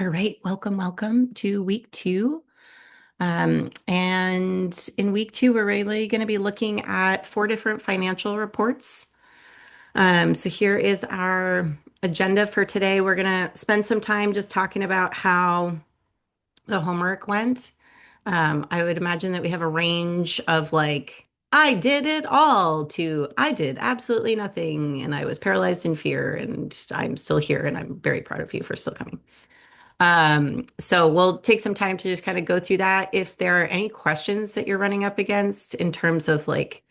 All right, welcome to week two. And in week two, we're really going to be looking at four different financial reports. So here is our agenda for today. We're going to spend some time just talking about how the homework went. I would imagine that we have a range of like, I did it all to I did absolutely nothing and I was paralyzed in fear and I'm still here and I'm very proud of you for still coming. So we'll take some time to just kind of go through that. If there are any questions that you're running up against in terms of like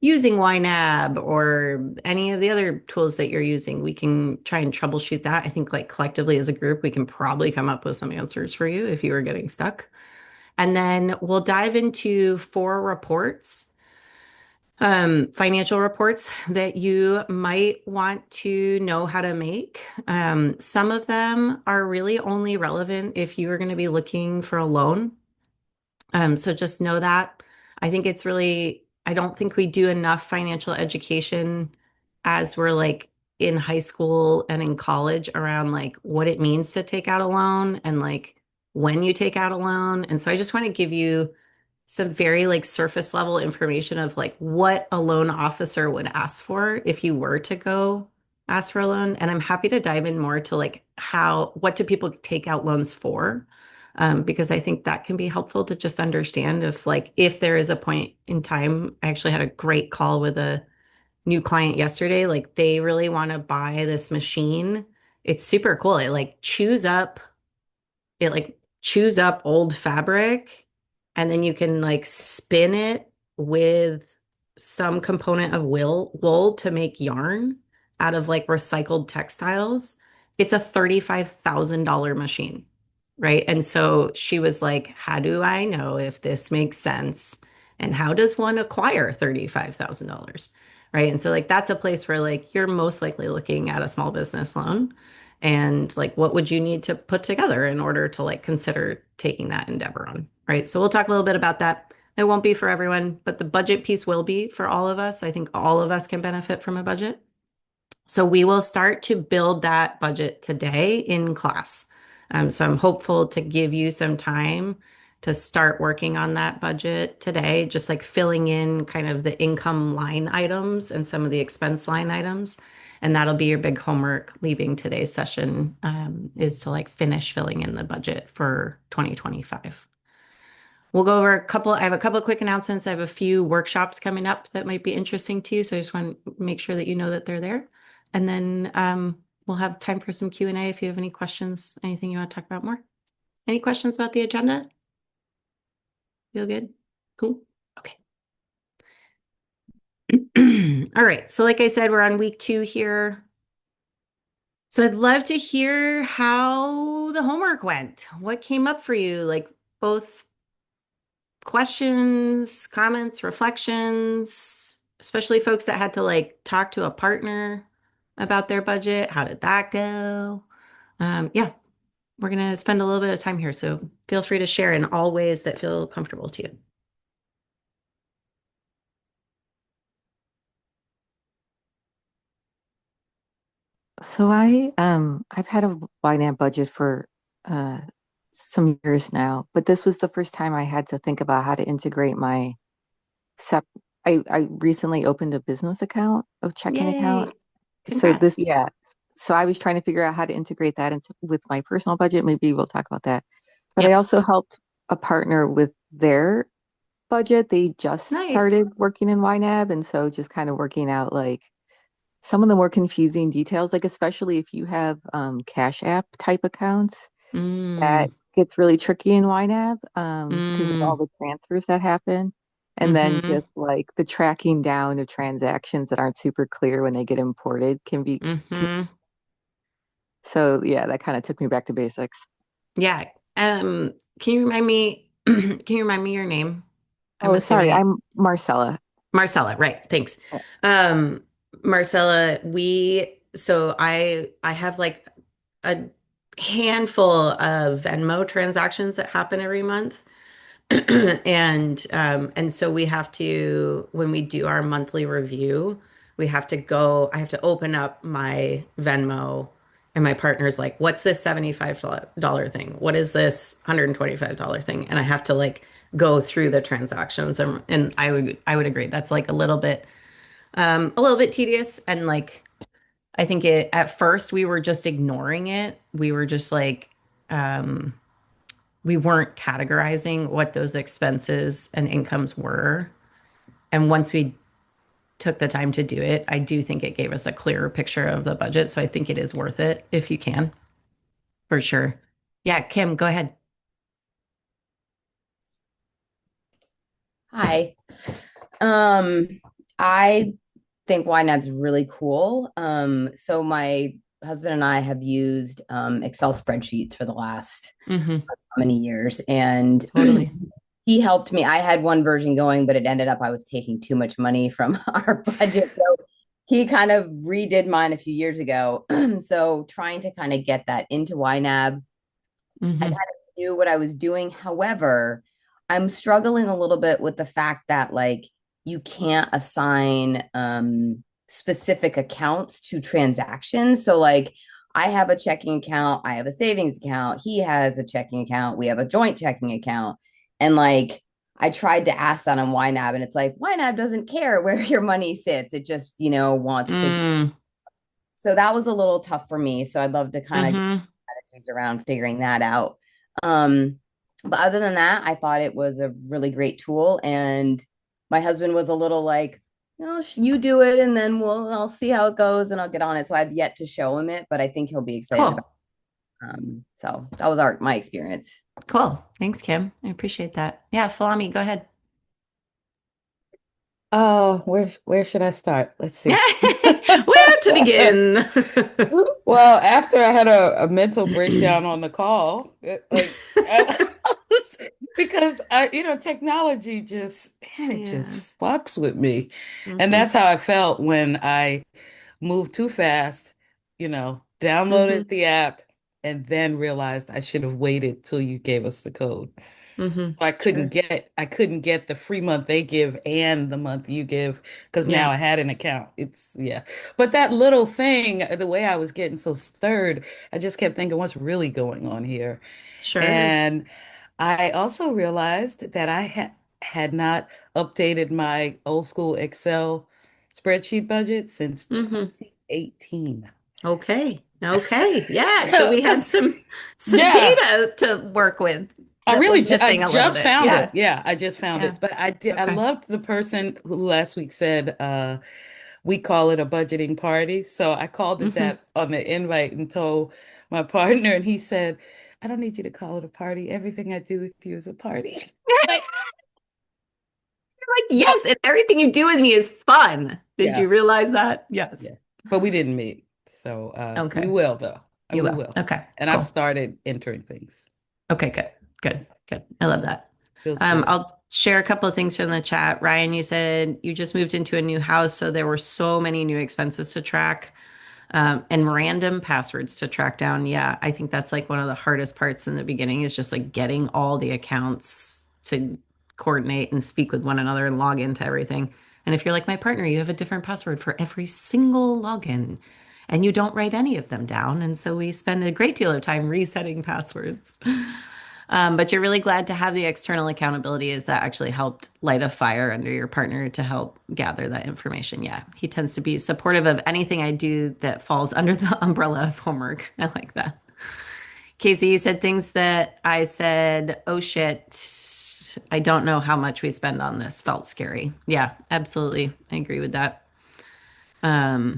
using YNAB or any of the other tools that you're using, we can try and troubleshoot that. I think like collectively as a group, we can probably come up with some answers for you if you are getting stuck. And then we'll dive into four reports, financial reports that you might want to know how to make. Some of them are really only relevant if you are going to be looking for a loan. So just know that. I think it's really, I don't think we do enough financial education as we're like in high school and in college around like what it means to take out a loan and like when you take out a loan. And so I just want to give you some very like surface level information of like what a loan officer would ask for if you were to go ask for a loan. And I'm happy to dive in more to like what do people take out loans for? Because I think that can be helpful to just understand if there is a point in time. I actually had a great call with a new client yesterday. Like they really want to buy this machine. It's super cool. It like chews up old fabric and then you can like spin it with some component of wool to make yarn out of like recycled textiles. It's a $35,000 machine, right? And so she was like, how do I know if this makes sense? And how does one acquire $35,000? Right. And so like that's a place where like you're most likely looking at a small business loan and like what would you need to put together in order to like consider taking that endeavor on, right? So we'll talk a little bit about that. It won't be for everyone, but the budget piece will be for all of us. I think all of us can benefit from a budget. So we will start to build that budget today in class. So I'm hopeful to give you some time to start working on that budget today, just like filling in kind of the income line items and some of the expense line items. And that'll be your big homework leaving today's session, is to like finish filling in the budget for 2025. We'll go over I have a couple of quick announcements. I have a few workshops coming up that might be interesting to you. So I just want to make sure that you know that they're there. And then we'll have time for some Q&A if you have any questions, anything you want to talk about more. Any questions about the agenda? Feel good? Cool. Okay. All right. So like I said, we're on week two here. So I'd love to hear how the homework went. What came up for you? Like both questions, comments, reflections, especially folks that had to like talk to a partner about their budget. How did that go? Yeah, we're going to spend a little bit of time here. So feel free to share in all ways that feel comfortable to you. I've had a YNAB budget for uh some years now, but this was the first time I had to think about how to integrate my sep I recently opened a business account, a checking account. Yay. So Congrats. so I was trying to figure out how to integrate that into with my personal budget. Maybe we'll talk about that. But I Yep. also helped a partner with their budget. They just Nice. started working in YNAB, and so just kind of working out like some of the more confusing details, like especially if you have Cash App type accounts, that Mm, gets really tricky in YNAB because of all mm, the transfers that happen. And then mm-hmm, just like the tracking down of transactions that aren't super clear when they get imported can, mm-hmm. so yeah, that kind of took me back to basics. Yeah. Can you remind me, can you remind me your name? I'm Oh, sorry, assuming I'm Marcella. Marcella, right. Thanks. Yeah. Um, Marcella, I have like a handful of Venmo transactions that happen every month. And so we have to, when we do our monthly review, I have to open up my Venmo And my partner's like, what's this $75 thing? What is this $125 thing? And I have to like go through the transactions. And I would agree. That's like a little bit tedious. And like, I think at first we were just ignoring it. We were just like, um, we weren't categorizing what those expenses and incomes were. And once we took the time to do it, I do think it gave us a clearer picture of the budget. So I think it is worth it if you can, for sure. Yeah, Kim, go ahead. Hi. Um, I think YNAB's really cool. So my husband and I have used Excel spreadsheets for the last Hmm. how many years, and Totally. he helped me. I had one version going, but it ended up I was taking too much money from our budget. So he kind of redid mine a few years ago. So trying to kind of get that into YNAB, I kind Hmm. of knew what I was doing. However, I'm struggling a little bit with the fact that like you can't assign specific accounts to transactions. So like I have a checking account, I have a savings account, he has a checking account, we have a joint checking account. And like I tried to ask that on YNAB and it's like YNAB doesn't care where your money sits. It just, wants to. Mm. So that was a little tough for me. So I'd love to kind of get Hmm. strategies around figuring that out. Um, but other than that, I thought it was a really great tool. And my husband was a little like, no, you do it and then I'll see how it goes and I'll get on it. So I've yet to show him it, but I think he'll be excited about Cool. so that was my experience. Cool. Thanks, Kim. I appreciate that. Yeah, Falami, go ahead. Oh, where should I start? Let's see. Where to begin? Well, after I had a mental breakdown on the call, because technology just, man, it just Yeah. fucks with me. And Hmm. that's how I felt when I moved too fast, Hmm. downloaded the app and then realized I should have waited till you gave us the code. Hmm. So Sure. I couldn't get the free month they give and the month you give because now Yeah, I had an account. It's yeah. But that little thing, the way I was getting so stirred, I just kept thinking, what's really going on here? sure. And I also realized that had not updated my old school Excel spreadsheet budget since Hmm. 2018. Okay. Okay. Yeah. So So, we had because some yeah, data to work with that was I missing a little just bit. found it. Yeah. Yeah, I just found Yeah. it. But I Okay. loved the person who last week said we call it a budgeting party. So I called it Hmm. that on the invite and told my partner and he said, I don't need you to call it a party. Everything I do with you is a party. Like, Like, so, yes, and everything you do with me is fun. Did yeah, you realize that? Yes. yeah. But we didn't meet. So we Okay. will though. You We will. will. Okay. And I've Cool. started entering things. Okay, good. Good. Good. I love that. Feels good. I'll share a couple of things from the chat. Ryan, you said you just moved into a new house, so there were so many new expenses to track, and random passwords to track down. Yeah, I think that's like one of the hardest parts in the beginning is just like getting all the accounts to coordinate and speak with one another and log into everything. And if you're like my partner, you have a different password for every single login, and you don't write any of them down. And so we spend a great deal of time resetting passwords. But you're really glad to have the external accountability. Is that actually helped light a fire under your partner to help gather that information? Yeah, he tends to be supportive of anything I do that falls under the umbrella of homework. I like that. Casey, you said things that I said, oh shit, I don't know how much we spend on this. Felt scary. Yeah, absolutely. I agree with that. Um,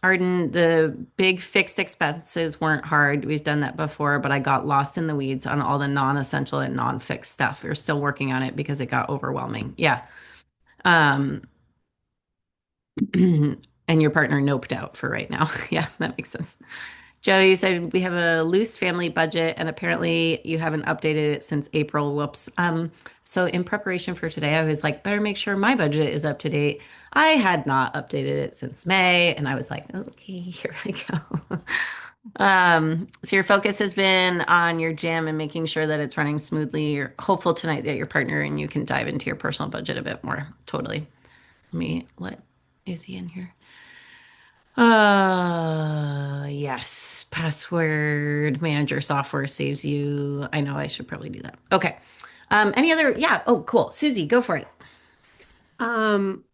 Arden, the big fixed expenses weren't hard. We've done that before, but I got lost in the weeds on all the non-essential and non-fixed stuff. We're still working on it because it got overwhelming. Yeah. Um, and your partner noped out for right now. Yeah, that makes sense. Joe, you said we have a loose family budget, and apparently you haven't updated it since April. Whoops. So in preparation for today, I was like, better make sure my budget is up to date. I had not updated it since May, and I was like, okay, here I go. So your focus has been on your gym and making sure that it's running smoothly. You're hopeful tonight that your partner and you can dive into your personal budget a bit more. Totally. Is he in here? Yeah. Yes, password manager software saves you. I know I should probably do that. Okay. Any other? Yeah. Oh, cool. Susie, go for it.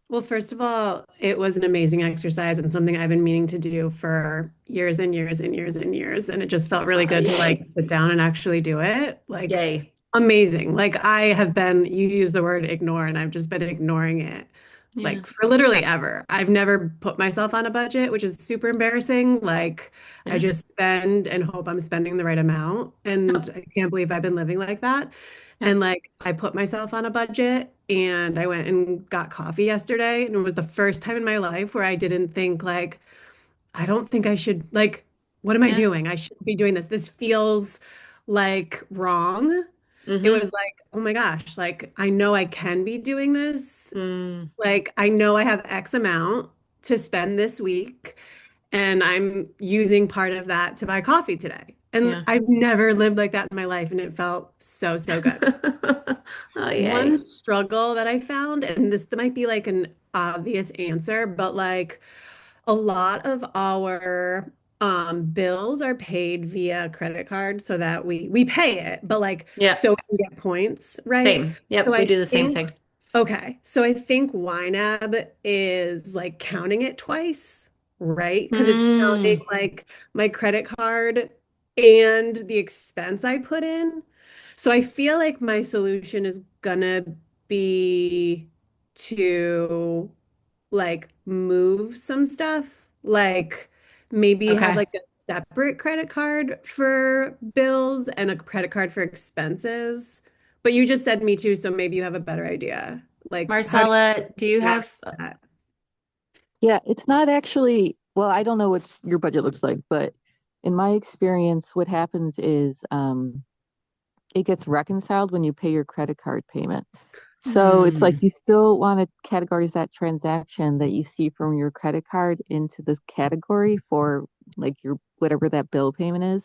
Well, first of all, it was an amazing exercise and something I've been meaning to do for years and years and years and years. And it just felt really good to like Yay. sit down and actually do it. Like Yay. amazing. Like I have been, you use the word ignore, and I've just been ignoring it Yeah. like for literally ever. I've never put myself on a budget, which is super embarrassing. Like I Yeah. just spend and hope I'm spending the right amount. And Yep. I can't believe I've been living like that. And Yep. like I put myself on a budget and I went and got coffee yesterday. And it was the first time in my life where I didn't think like, I don't think I should like, what am I Yeah. doing? I shouldn't be doing this. This feels like wrong. It Mm-hmm. was like, oh my gosh, like I know I can be doing this. Mm. Like I know I have X amount to spend this week, and I'm using part of that to buy coffee today. And Yeah. I've never lived like that in my life, and it felt so, so good. Oh, One yay. struggle that I found, and this might be like an obvious answer, but like a lot of our bills are paid via credit card so that we pay it, but like Yeah. so we can get points, right? Same. So Yep. We I do the same think thing. okay, so I think YNAB is like counting it twice, right? Because it's counting Mm. like my credit card and the expense I put in. So I feel like my solution is gonna be to like move some stuff, like maybe have Okay. like a separate credit card for bills and a credit card for expenses. But you just said me too, so maybe you have a better idea. Like, how do Marcella, do you you manage have that? Yeah, it's not actually, well, I don't know what your budget looks like, but in my experience, what happens is it gets reconciled when you pay your credit card payment. So it's like hmm. you still want to categorize that transaction that you see from your credit card into this category for like your whatever that bill payment is.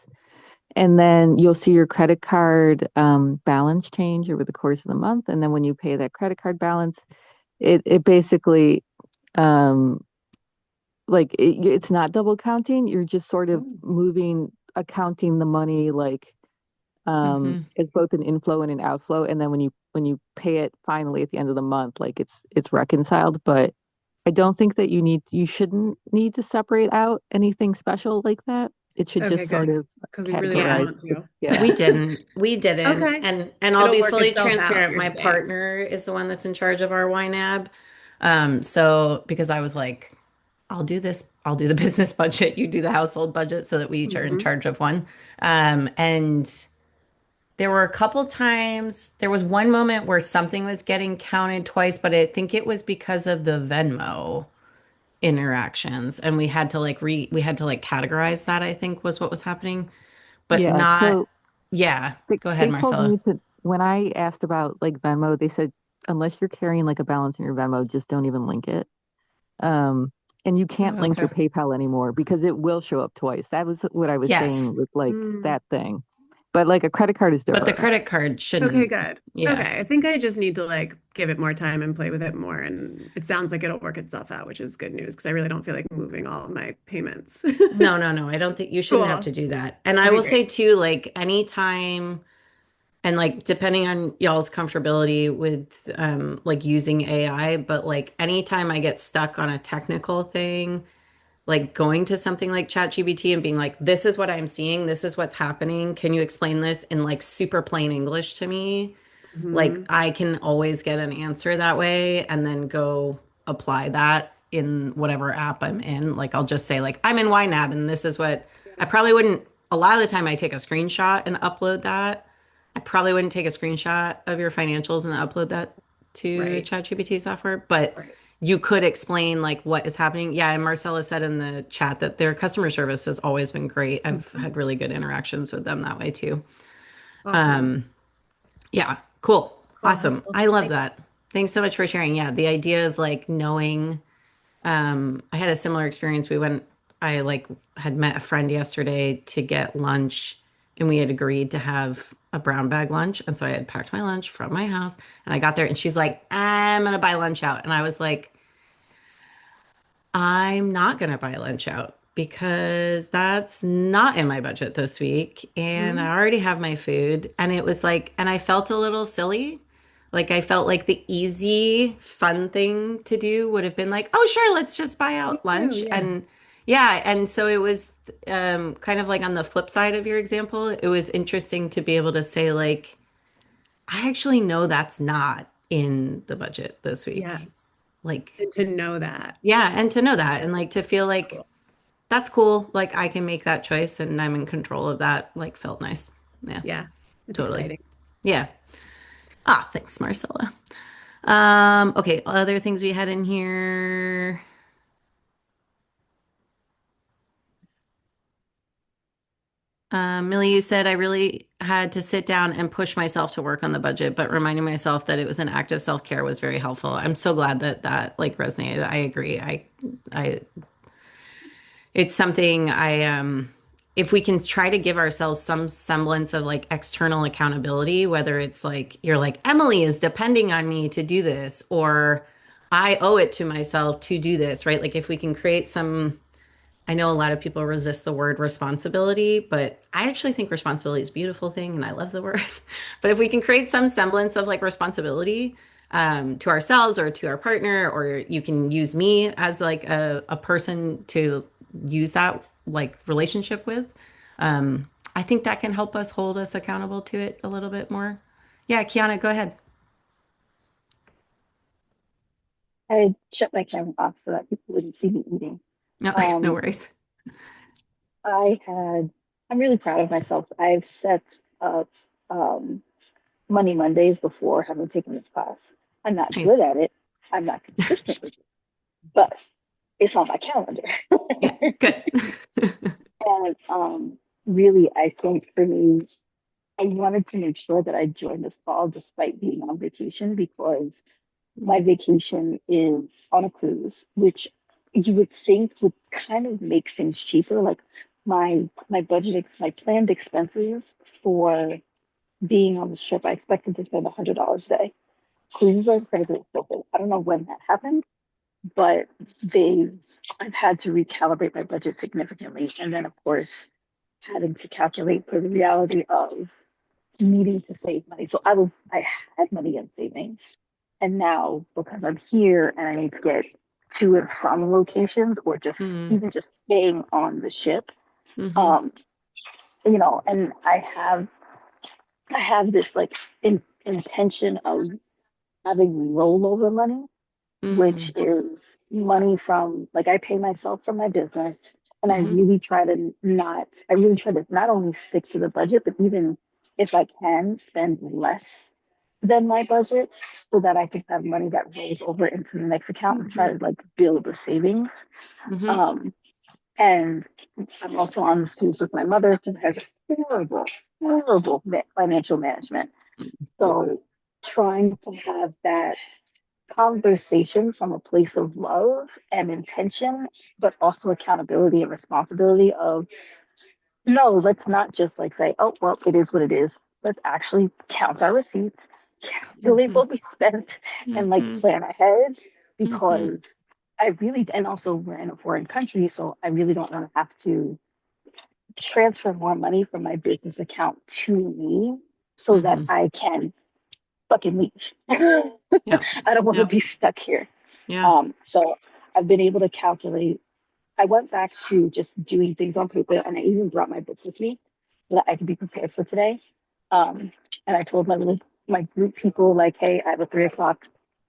And then you'll see your credit card balance change over the course of the month. And then when you pay that credit card balance, it basically um, it's not double counting. You're just sort of Oh, moving, accounting the money like Hmm. as both an inflow and an outflow. And then when you pay it finally at the end of the month, like it's reconciled. But I don't think that you shouldn't need to separate out anything special like that. It should okay, just sort good. of Because we really don't Yeah. categorize. want to. Yeah. We didn't. We didn't. Okay. And I'll It'll be work fully itself out, transparent. you're My saying. partner is the one that's in charge of our YNAB. So because I was like, I'll do this, I'll do the business budget, you do the household budget so that we each are in Hmm. charge of one. And there were a couple times, there was one moment where something was getting counted twice, but I think it was because of the Venmo interactions. And we had to like categorize that, I think was what was happening, but Yeah. not, So yeah. they, Go ahead, they told Marcella. me to, when I asked about like Venmo, they said, unless you're carrying like a balance in your Venmo, just don't even link it. Um, and you can't Oh, link your okay. PayPal anymore because it will show up twice. That was what I was Yes, saying with like Mm. that thing. But like a credit card is but the different. credit card Okay, shouldn't. good. Yeah. Okay, I think I just need to like give it more time and play with it more. And it sounds like it'll work itself out, which is good news because I really don't feel like moving all of my payments. No, no, no. I don't think you shouldn't have Cool. to do that. And I Okay, will great. say too, like anytime, and like depending on y'all's comfortability with like using AI, but like anytime I get stuck on a technical thing, like going to something like ChatGPT and being like, this is what I'm seeing, this is what's happening. Can you explain this in like super plain English to me? Like Hmm. I can always get an answer that way and then go apply that in whatever app I'm in. Like I'll just say like I'm in YNAB and this is what I probably wouldn't a lot of the time I take a screenshot and upload that. I probably wouldn't take a screenshot of your financials and upload that to Right. ChatGPT software, but Right. you could explain like what is happening. Yeah, and Marcella said in the chat that their customer service has always been great. I've Mhm. had really good interactions with them that way too. Awesome. Um, yeah, cool. Cool. Awesome. Well, I love thank that. Thanks so much for sharing. Yeah, the idea of like knowing, I had a similar experience. I like had met a friend yesterday to get lunch and we had agreed to have a brown bag lunch. And so I had packed my lunch from my house and I got there and she's like, I'm gonna buy lunch out. And I was like, I'm not gonna buy lunch out. because that's not in my budget this week. And Mhm. I already have my food. And it was like, and I felt a little silly. Like I felt like the easy, fun thing to do would have been like, oh, sure, let's just buy Me out too, lunch. yeah. And yeah, and so it was kind of like on the flip side of your example, it was interesting to be able to say, like, I actually know that's not in the budget this week. Yes. Like, And to know that. yeah, and to know that and like to feel like Cool. that's cool. Like I can make that choice and I'm in control of that. Like felt nice. Yeah, Yeah. It's totally. exciting. Yeah. Ah, thanks, Marcella. Okay, other things we had in here. Millie, you said I really had to sit down and push myself to work on the budget, but reminding myself that it was an act of self-care was very helpful. I'm so glad that that like resonated. I agree. I it's something if we can try to give ourselves some semblance of like external accountability, whether it's like you're like Emily is depending on me to do this or I owe it to myself to do this, right? Like if we can create some, I know a lot of people resist the word responsibility, but I actually think responsibility is a beautiful thing and I love the word. But if we can create some semblance of like responsibility to ourselves or to our partner, or you can use me as like a person to use that like relationship with, I think that can help us hold us accountable to it a little bit more. Yeah, Kiana, go ahead. I shut my camera off so that people wouldn't see me eating. No, no Um, worries. I had, I'm really proud of myself. I've set up um, Money Mondays before having taken this class. I'm not good Nice. at it. I'm not consistent with it, but it's on my calendar. Yeah, good. And really, I think for me, I wanted to make sure that I joined this fall despite being on vacation because my vacation is on a cruise, which you would think would kind of make things cheaper. Like my planned expenses for being on this trip, I expected to spend $100 a day. Cruises are incredibly expensive. I don't know when that happened, but they I've had to recalibrate my budget significantly. And then of course having to calculate for the reality of needing to save money. So I had money in savings. And now because I'm here and I need to get to and from locations or just Mm, even just staying on the ship, hmm um, and I have this like intention of having rollover money, which mm, is money from like I pay myself for my business and hmm I really try to not only stick to the budget, but even if I can spend less than my budget so that I can have money that rolls over into the next account and try hmm to like build a savings. hmm Um, and I'm also on the schools with my mother who has horrible, horrible financial management. So trying to have that conversation from a place of love and intention, but also accountability and responsibility of no, let's not just like say, oh, well, it is what it is. Let's actually count our receipts, calculate hmm what we spent, and like hmm plan ahead hmm because and also we're in a foreign country, so I really don't want to have to transfer more money from my business account to me so that hmm I can fucking leave. Yeah. I don't want to Yeah. be stuck here. Yeah. So I've been able to calculate. I went back to just doing things on paper, and I even brought my book with me so that I could be prepared for today. Um, and I told my group people like, "Hey, I have a 3 o'clock.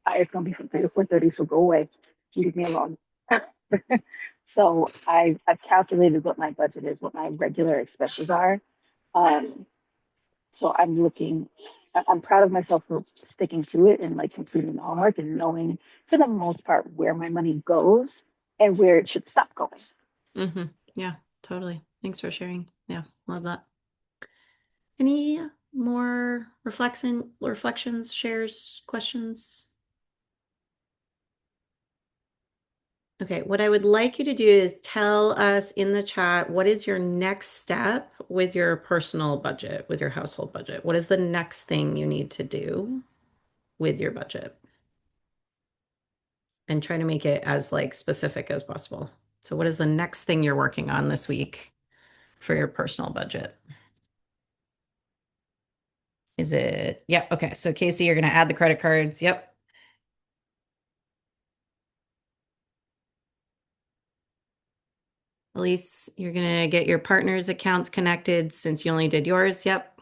It's gonna be from 3 to 4:30, so go away. Leave me alone." So I've calculated what my budget is, what my regular expenses are. Um, so I'm proud of myself for sticking to it and like completing the homework and knowing for the most part where my money goes and where it should stop going. hmm Yeah, totally. Thanks for sharing. Yeah, love that. Any more reflections, shares, questions? Okay, what I would like you to do is tell us in the chat what is your next step with your personal budget, with your household budget? What is the next thing you need to do with your budget? And try to make it as like specific as possible. So what is the next thing you're working on this week for your personal budget? Is it, yep, okay. So Casey, you're gonna add the credit cards. Yep. Elise, you're gonna get your partner's accounts connected since you only did yours. Yep.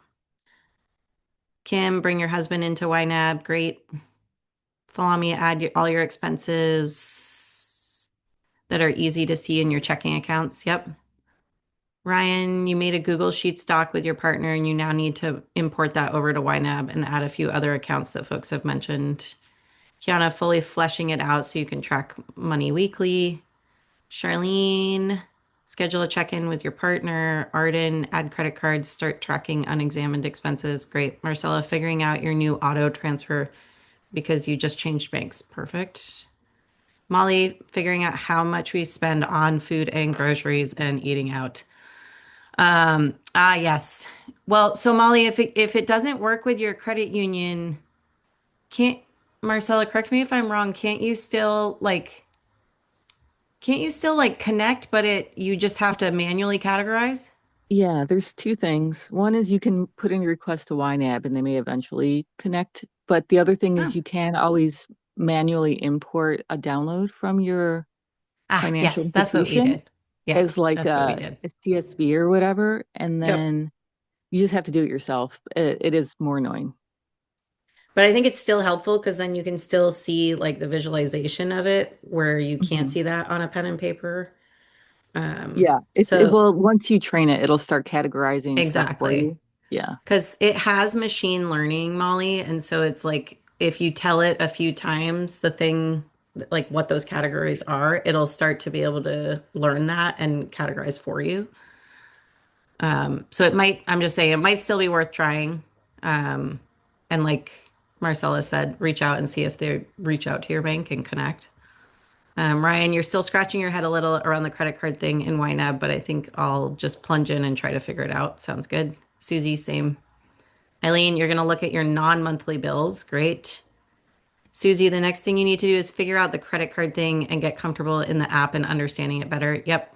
Kim, bring your husband into YNAB. Great. Falami, add all your expenses that are easy to see in your checking accounts. Yep. Ryan, you made a Google Sheets doc with your partner and you now need to import that over to YNAB and add a few other accounts that folks have mentioned. Kiana, fully fleshing it out so you can track money weekly. Charlene, schedule a check-in with your partner. Arden, add credit cards, start tracking unexamined expenses. Great. Marcella, figuring out your new auto transfer because you just changed banks. Perfect. Molly, figuring out how much we spend on food and groceries and eating out. Yes. Well, so Molly, if it doesn't work with your credit union, can't Marcella, correct me if I'm wrong, can't you still like connect, but you just have to manually categorize? Yeah, there's two things. One is you can put in your request to YNAB and they may eventually connect. But the other thing is Oh. you can always manually import a download from your financial Yes, that's what we institution did. Yeah, as like that's what we did. a CSV or whatever. And Yep. then you just have to do it yourself. It is more annoying. But I think it's still helpful because then you can still see like the visualization of it where you can't Mhm. see that on a pen and paper. Yeah, it So will once you train it, it'll start categorizing stuff for exactly. you. Yeah. Because it has machine learning, Molly. And so it's like if you tell it a few times the thing, like what those categories are, it'll start to be able to learn that and categorize for you. So I'm just saying, it might still be worth trying. Um, and like Marcella said, reach out and see if they reach out to your bank and connect. Ryan, you're still scratching your head a little around the credit card thing in YNAB, but I think I'll just plunge in and try to figure it out. Sounds good. Susie, same. Eileen, you're going to look at your non-monthly bills. Great. Susie, the next thing you need to do is figure out the credit card thing and get comfortable in the app and understanding it better. Yep.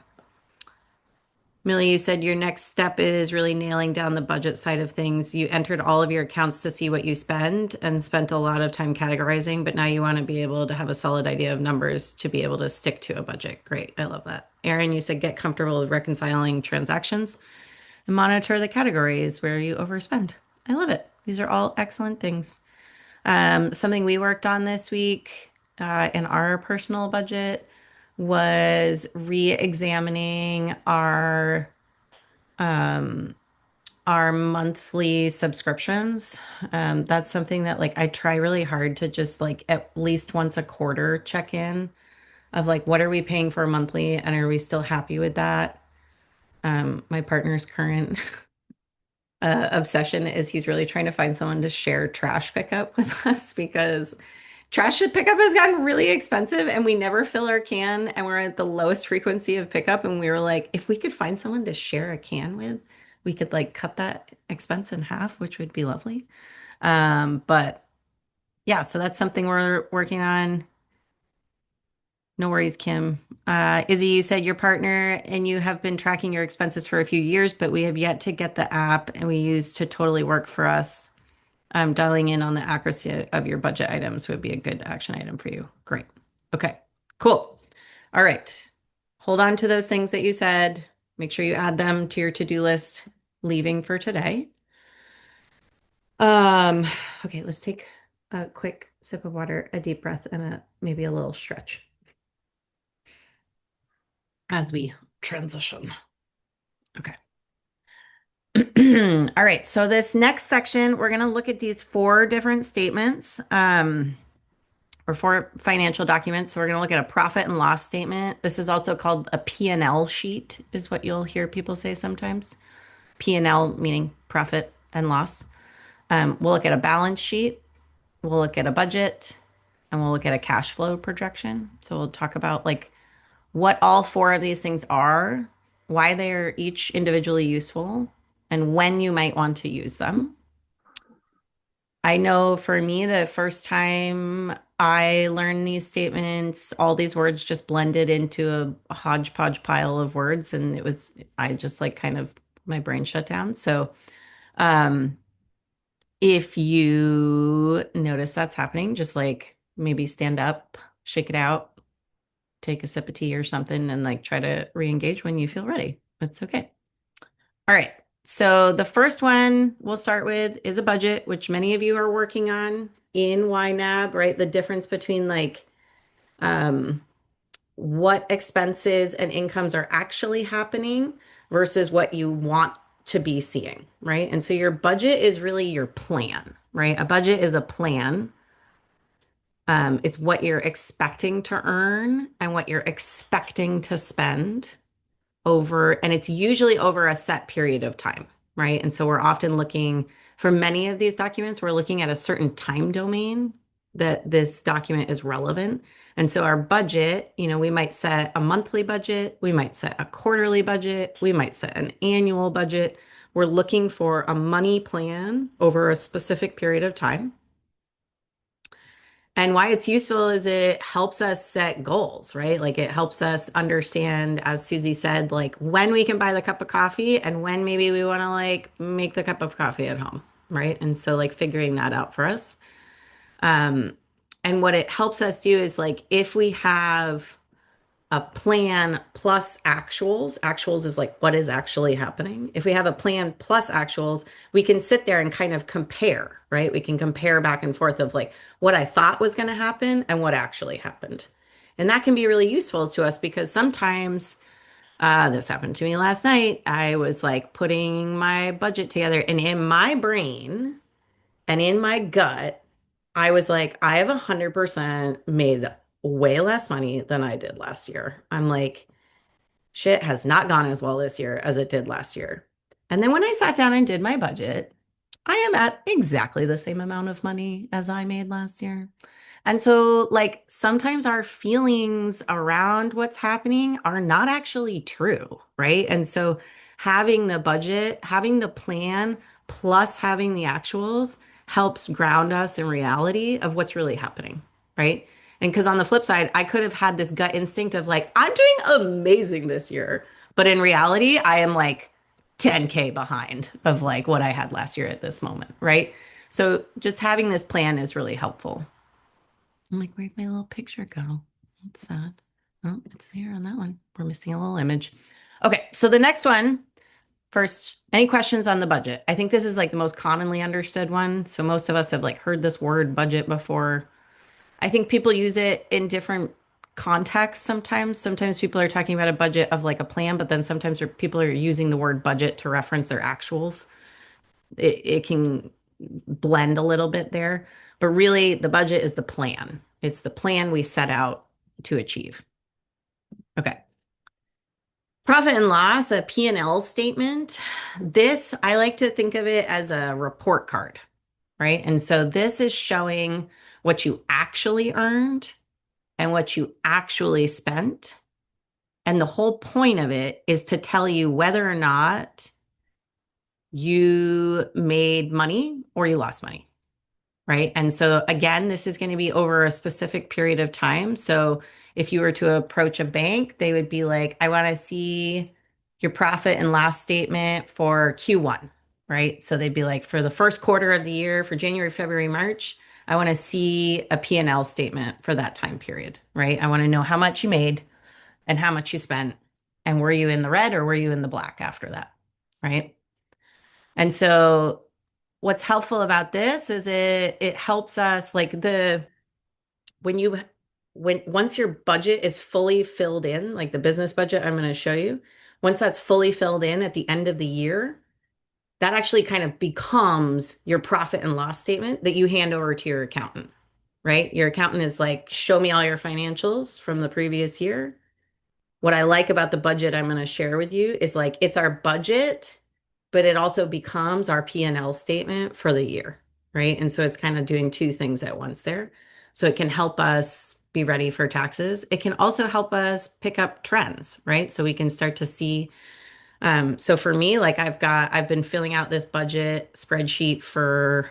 Millie, you said your next step is really nailing down the budget side of things. You entered all of your accounts to see what you spend and spent a lot of time categorizing, but now you want to be able to have a solid idea of numbers to be able to stick to a budget. Great. I love that. Erin, you said get comfortable with reconciling transactions and monitor the categories where you overspend. I love it. These are all excellent things. Something we worked on this week in our personal budget was re-examining our monthly subscriptions. That's something that like I try really hard to just like at least once a quarter check in of like what are we paying for monthly and are we still happy with that? My partner's current obsession is he's really trying to find someone to share trash pickup with us because trash pickup has gotten really expensive and we never fill our can and we're at the lowest frequency of pickup. And we were like, if we could find someone to share a can with, we could like cut that expense in half, which would be lovely. But yeah, so that's something we're working on. No worries, Kim. Izzy, you said your partner and you have been tracking your expenses for a few years, but we have yet to get the app and we use to totally work for us. Dialing in on the accuracy of your budget items would be a good action item for you. Great. Okay, cool. All right. Hold on to those things that you said. Make sure you add them to your to-do list leaving for today. Um, okay, let's take a quick sip of water, a deep breath, and maybe a little stretch as we transition. Okay. All right, so this next section, we're going to look at these four different statements. Or four financial documents. So we're going to look at a profit and loss statement. This is also called a P&L sheet, is what you'll hear people say sometimes. P&L meaning profit and loss. We'll look at a balance sheet. We'll look at a budget, and we'll look at a cash flow projection. So we'll talk about like what all four of these things are, why they're each individually useful, and when you might want to use them. I know for me, the first time I learned these statements, all these words just blended into a hodgepodge pile of words, and I just like kind of, my brain shut down. So, um, if you notice that's happening, just like maybe stand up, shake it out, take a sip of tea or something, and like try to re-engage when you feel ready. It's okay. All right. So the first one we'll start with is a budget, which many of you are working on in YNAB, right? The difference between like um, what expenses and incomes are actually happening versus what you want to be seeing, right? And so your budget is really your plan, right? A budget is a plan. It's what you're expecting to earn and what you're expecting to spend over, and it's usually over a set period of time, right? And so we're often looking for many of these documents, we're looking at a certain time domain that this document is relevant. And so our budget, we might set a monthly budget, we might set a quarterly budget, we might set an annual budget. We're looking for a money plan over a specific period of time. And why it's useful is it helps us set goals, right? Like it helps us understand, as Susie said, like when we can buy the cup of coffee and when maybe we want to like make the cup of coffee at home, right? And so like figuring that out for us. Um, and what it helps us do is like if we have a plan plus actuals. Actuals is like what is actually happening. If we have a plan plus actuals, we can sit there and kind of compare, right? We can compare back and forth of like what I thought was going to happen and what actually happened. And that can be really useful to us because sometimes this happened to me last night. I was like putting my budget together, and in my brain and in my gut, I was like, I have 100% made way less money than I did last year. I'm like, shit has not gone as well this year as it did last year. And then when I sat down and did my budget, I am at exactly the same amount of money as I made last year. And so, like, sometimes our feelings around what's happening are not actually true, right? And so, having the budget, having the plan, plus having the actuals helps ground us in reality of what's really happening, right? And because on the flip side, I could have had this gut instinct of like, I'm doing amazing this year. But in reality, I am like 10K behind of like what I had last year at this moment, right? So just having this plan is really helpful. I'm like, where'd my little picture go? What's that? Oh, it's here on that one. We're missing a little image. Okay, so the next one, first, any questions on the budget? I think this is like the most commonly understood one. So most of us have like heard this word budget before. I think people use it in different contexts sometimes. Sometimes people are talking about a budget of like a plan, but then sometimes people are using the word budget to reference their actuals. It can blend a little bit there, but really the budget is the plan. It's the plan we set out to achieve. Okay. Profit and loss, a P&L statement. This, I like to think of it as a report card, right? And so this is showing what you actually earned and what you actually spent. And the whole point of it is to tell you whether or not you made money or you lost money, right? And so, again, this is going to be over a specific period of time. So, if you were to approach a bank, they would be like, I want to see your profit and loss statement for Q1, right? So, they'd be like, for the first quarter of the year, for January, February, March, I want to see a P&L statement for that time period, right? I want to know how much you made and how much you spent. And were you in the red or were you in the black after that, right? And so what's helpful about this is it helps us like the when you when once your budget is fully filled in, like the business budget I'm going to show you, once that's fully filled in at the end of the year, that actually kind of becomes your profit and loss statement that you hand over to your accountant, right? Your accountant is like, show me all your financials from the previous year. What I like about the budget I'm going to share with you is like it's our budget, but it also becomes our P&L statement for the year, right? And so it's kind of doing two things at once there. So it can help us be ready for taxes. It can also help us pick up trends, right? So we can start to see. So for me, like I've been filling out this budget spreadsheet for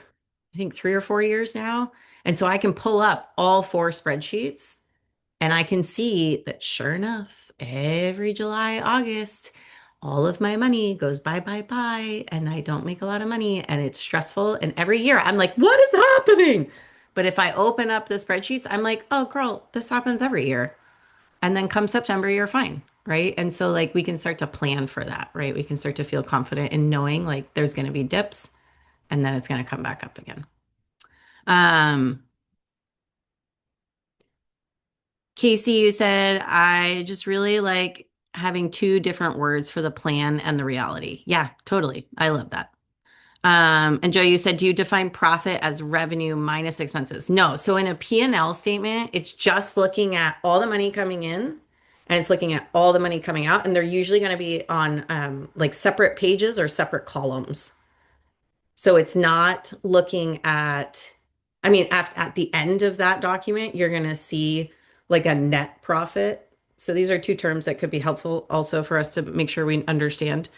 I think 3 or 4 years now. And so I can pull up all 4 spreadsheets and I can see that sure enough, every July, August, all of my money goes buy, and I don't make a lot of money and it's stressful. And every year I'm like, what is happening? But if I open up the spreadsheets, I'm like, oh, girl, this happens every year. And then come September, you're fine. Right. And so, like, we can start to plan for that. Right. We can start to feel confident in knowing like there's going to be dips and then it's going to come back up again. Um, Casey, you said, I just really like having two different words for the plan and the reality. Yeah, totally. I love that. And Joe, you said, do you define profit as revenue minus expenses? No. So in a P&L statement, it's just looking at all the money coming in and it's looking at all the money coming out. And they're usually going to be on like separate pages or separate columns. So it's not looking at, I mean, at the end of that document, you're going to see like a net profit. So these are two terms that could be helpful also for us to make sure we understand.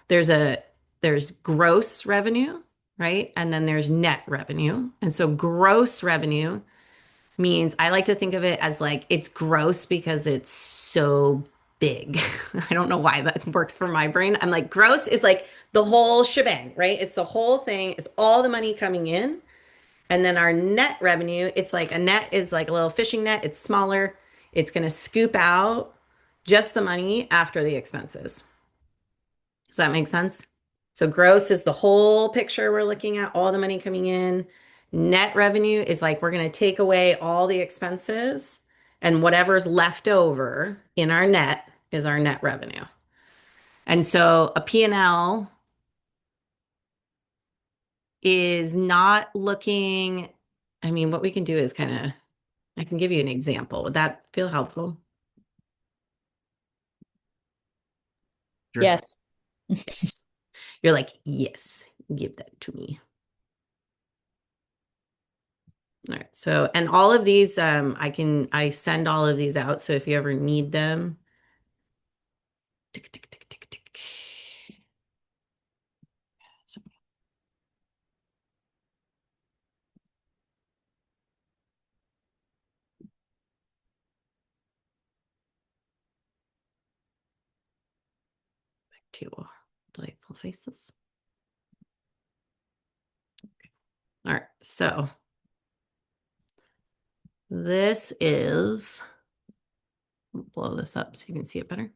There's a there's gross revenue, right? And then there's net revenue. And so gross revenue means I like to think of it as like it's gross because it's so big. I don't know why that works for my brain. I'm like, gross is like the whole shebang, right? It's the whole thing, it's all the money coming in. And then our net revenue, it's like a net is like a little fishing net, it's smaller, it's going to scoop out just the money after the expenses. Does that make sense? So gross is the whole picture we're looking at, all the money coming in. Net revenue is like we're going to take away all the expenses and whatever's left over in our net is our net revenue. And so a P&L is not looking, I mean, what we can do is kind of, I can give you an example. Would that feel helpful? Sure. Yes. Yes. You're like, yes, give that to me. All right. So, and all of these, I send all of these out. So if you ever need them, tick, tick, tick, tick, tick. So, back to delightful faces. Okay. All right. So this is, blow this up so you can see it better.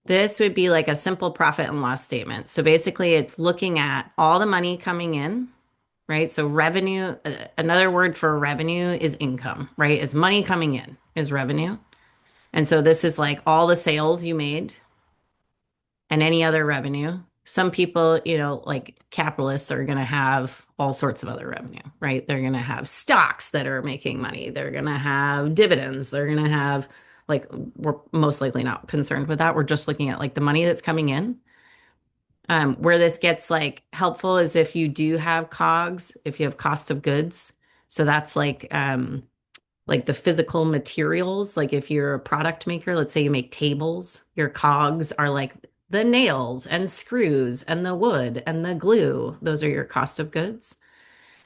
This would be like a simple profit and loss statement. So basically, it's looking at all the money coming in, right? So revenue, another word for revenue is income, right? Is money coming in is revenue. And so this is like all the sales you made and any other revenue. Some people, like capitalists are going to have all sorts of other revenue, right? They're going to have stocks that are making money. They're going to have dividends. They're going to have, like, we're most likely not concerned with that. We're just looking at like the money that's coming in. Where this gets like helpful is if you do have COGS, if you have cost of goods. So that's like the physical materials. Like if you're a product maker, let's say you make tables, your COGS are like the nails and screws and the wood and the glue. Those are your cost of goods.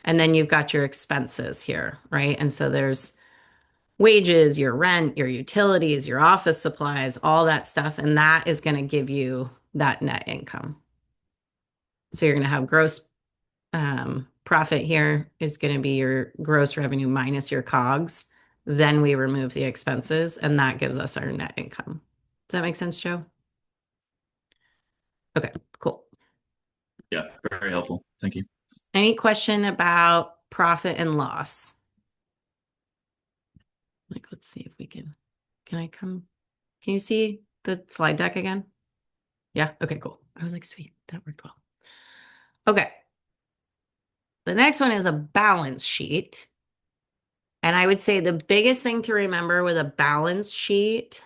And then you've got your expenses here, right? And so there's wages, your rent, your utilities, your office supplies, all that stuff. And that is going to give you that net income. So you're going to have gross profit here is going to be your gross revenue minus your COGS. Then we remove the expenses, and that gives us our net income. Does that make sense, Joe? Okay, cool. Yeah, very helpful. Thank you. Any question about profit and loss? Like, let's see if we can you see the slide deck again? Yeah, okay, cool. I was like, sweet, that worked well. Okay. The next one is a balance sheet. And I would say the biggest thing to remember with a balance sheet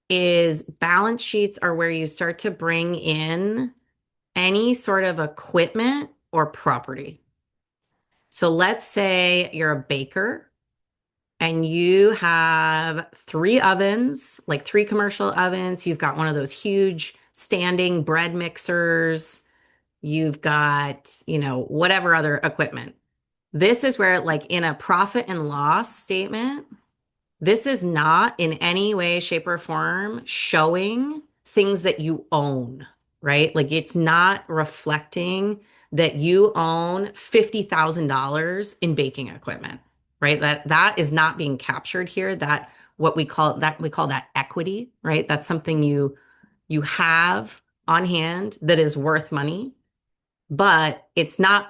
is balance sheets are where you start to bring in any sort of equipment or property. So let's say you're a baker and you have 3 ovens, like 3 commercial ovens. You've got one of those huge standing bread mixers. You've got, whatever other equipment. This is where, like, in a profit and loss statement, this is not in any way, shape, or form showing things that you own, right? Like it's not reflecting that you own $50,000 in baking equipment, right? That is not being captured here. That what we call that equity, right? That's something you have on hand that is worth money, but it's not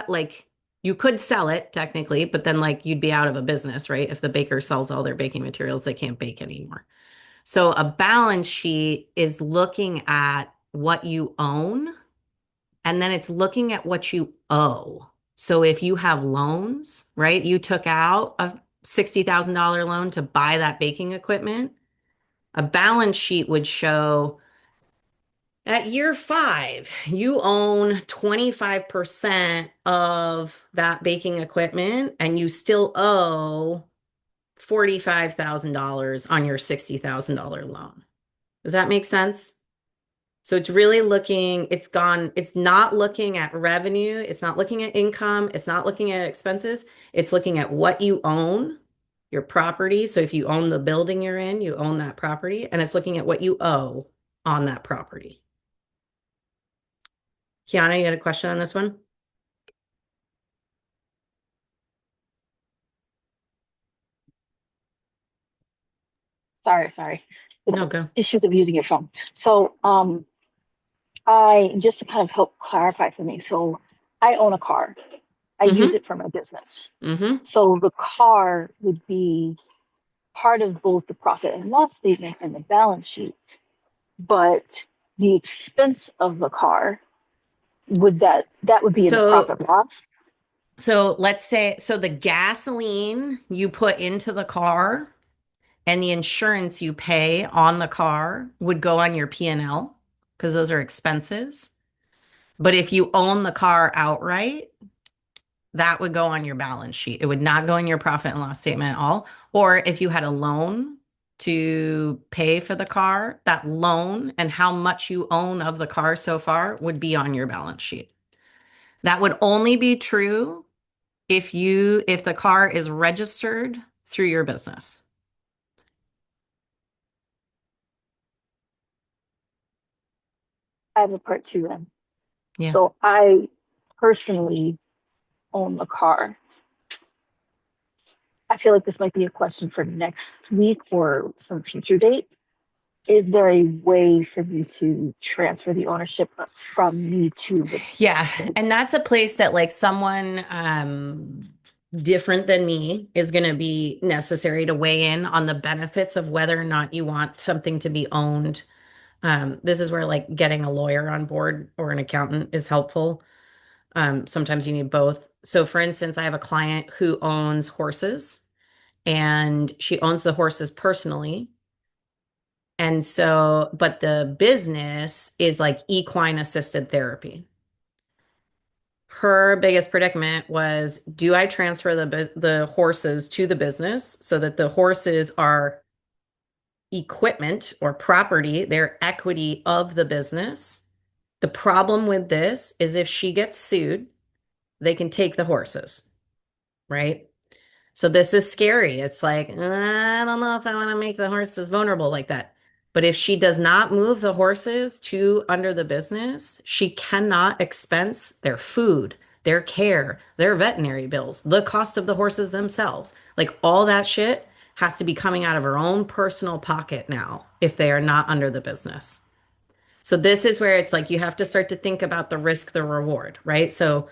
like you could sell it technically, but then like you'd be out of a business, right? If the baker sells all their baking materials, they can't bake anymore. So a balance sheet is looking at what you own and then it's looking at what you owe. So if you have loans, right? You took out a $60,000 loan to buy that baking equipment, a balance sheet would show at year 5, you own 25% of that baking equipment and you still owe $45,000 on your $60,000 loan. Does that make sense? So it's really it's not looking at revenue, it's not looking at income, it's not looking at expenses, it's looking at what you own, your property. So if you own the building you're in, you own that property, and it's looking at what you owe on that property. Kiana, you had a question on this one? Sorry. No, go. Issues of using your phone. So, I just to kind of help clarify for me. So, I own a car. I use Mm-hmm. it for my business. Mm-hmm. So the car would be part of both the profit and loss statement and the balance sheet. But the expense of the car would be in the So, profit loss? let's say, the gasoline you put into the car and the insurance you pay on the car would go on your P&L because those are expenses. But if you own the car outright, that would go on your balance sheet. It would not go in your profit and loss statement at all. Or if you had a loan to pay for the car, that loan and how much you own of the car so far would be on your balance sheet. That would only be true if the car is registered through your business. I have a part two then. Yeah. So I personally own the car. I feel like this might be a question for next week or some future date. Is there a way for me to transfer the ownership from me to the Yeah. business? And that's a place that like someone different than me is going to be necessary to weigh in on the benefits of whether or not you want something to be owned. This is where like getting a lawyer on board or an accountant is helpful. Sometimes you need both. So for instance, I have a client who owns horses and she owns the horses personally. And so, but the business is like equine assisted therapy. Her biggest predicament was, do I transfer the horses to the business so that the horses are equipment or property, they're equity of the business? The problem with this is if she gets sued, they can take the horses, right? So this is scary. It's like, I don't know if I want to make the horses vulnerable like that. But if she does not move the horses to under the business, she cannot expense their food, their care, their veterinary bills, the cost of the horses themselves. Like all that shit has to be coming out of her own personal pocket now if they are not under the business. So this is where it's like you have to start to think about the risk, the reward, right? So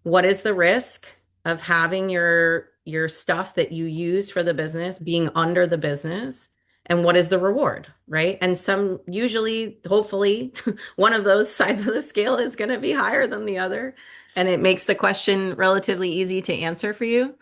what is the risk of having your stuff that you use for the business being under the business, and what is the reward, right? And some usually hopefully one of those sides of the scale is going to be higher than the other, and it makes the question relatively easy to answer for you.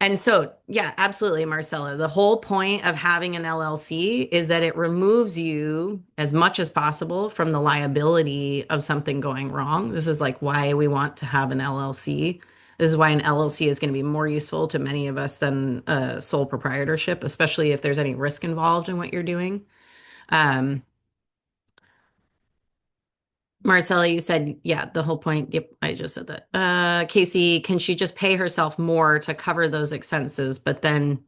And so, yeah, absolutely, Marcella. The whole point of having an LLC is that it removes you as much as possible from the liability of something going wrong. This is like why we want to have an LLC. This is why an LLC is going to be more useful to many of us than sole proprietorship, especially if there's any risk involved in what you're doing. Um, Marcella, you said, yeah, the whole point. Yep, I just said that. Casey, can she just pay herself more to cover those expenses, but then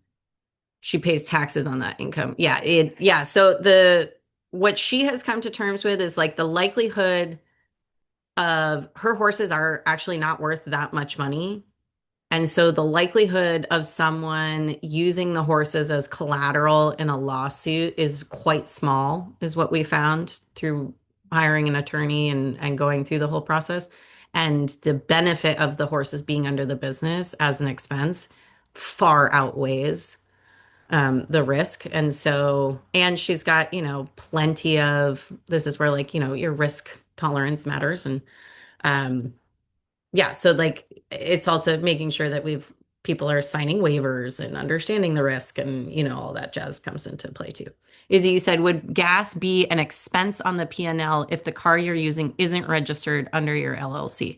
she pays taxes on that income? Yeah. So what she has come to terms with is like the likelihood of her horses are actually not worth that much money. And so the likelihood of someone using the horses as collateral in a lawsuit is quite small, is what we found through hiring an attorney and going through the whole process. And the benefit of the horses being under the business as an expense far outweighs the risk. And so, and she's got, plenty of, this is where like, your risk tolerance matters. And um, yeah, so like it's also making sure that people are signing waivers and understanding the risk and all that jazz comes into play too. Izzy, you said, would gas be an expense on the P&L if the car you're using isn't registered under your LLC?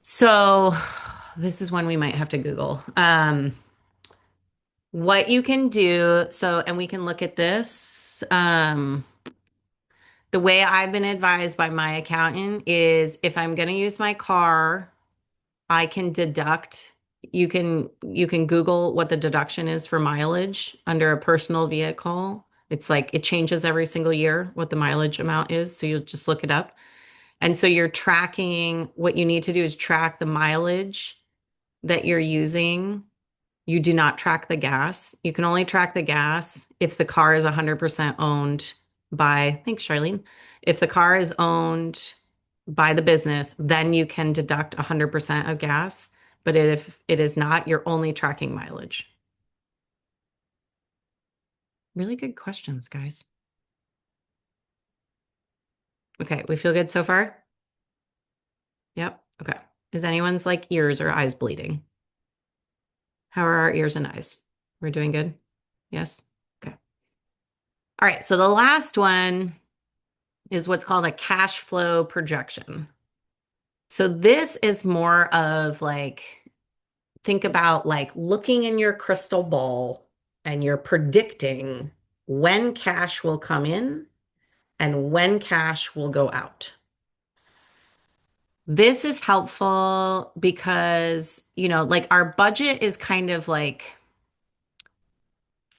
So this is one we might have to Google. What you can do, so, and we can look at this. The way I've been advised by my accountant is if I'm going to use my car, I can deduct. You can Google what the deduction is for mileage under a personal vehicle. It's like it changes every single year what the mileage amount is. So you'll just look it up. And so you're tracking, what you need to do is track the mileage that you're using. You do not track the gas. You can only track the gas if the car is 100% owned by, thanks, Charlene. If the car is owned by the business, then you can deduct 100% of gas. But if it is not, you're only tracking mileage. Really good questions, guys. Okay, we feel good so far? Yep. Okay. Is anyone's like ears or eyes bleeding? How are our ears and eyes? We're doing good? Yes? Okay. All right, so the last one is what's called a cash flow projection. So this is more of like, think about like looking in your crystal ball and you're predicting when cash will come in and when cash will go out. This is helpful because, like our budget is kind of like,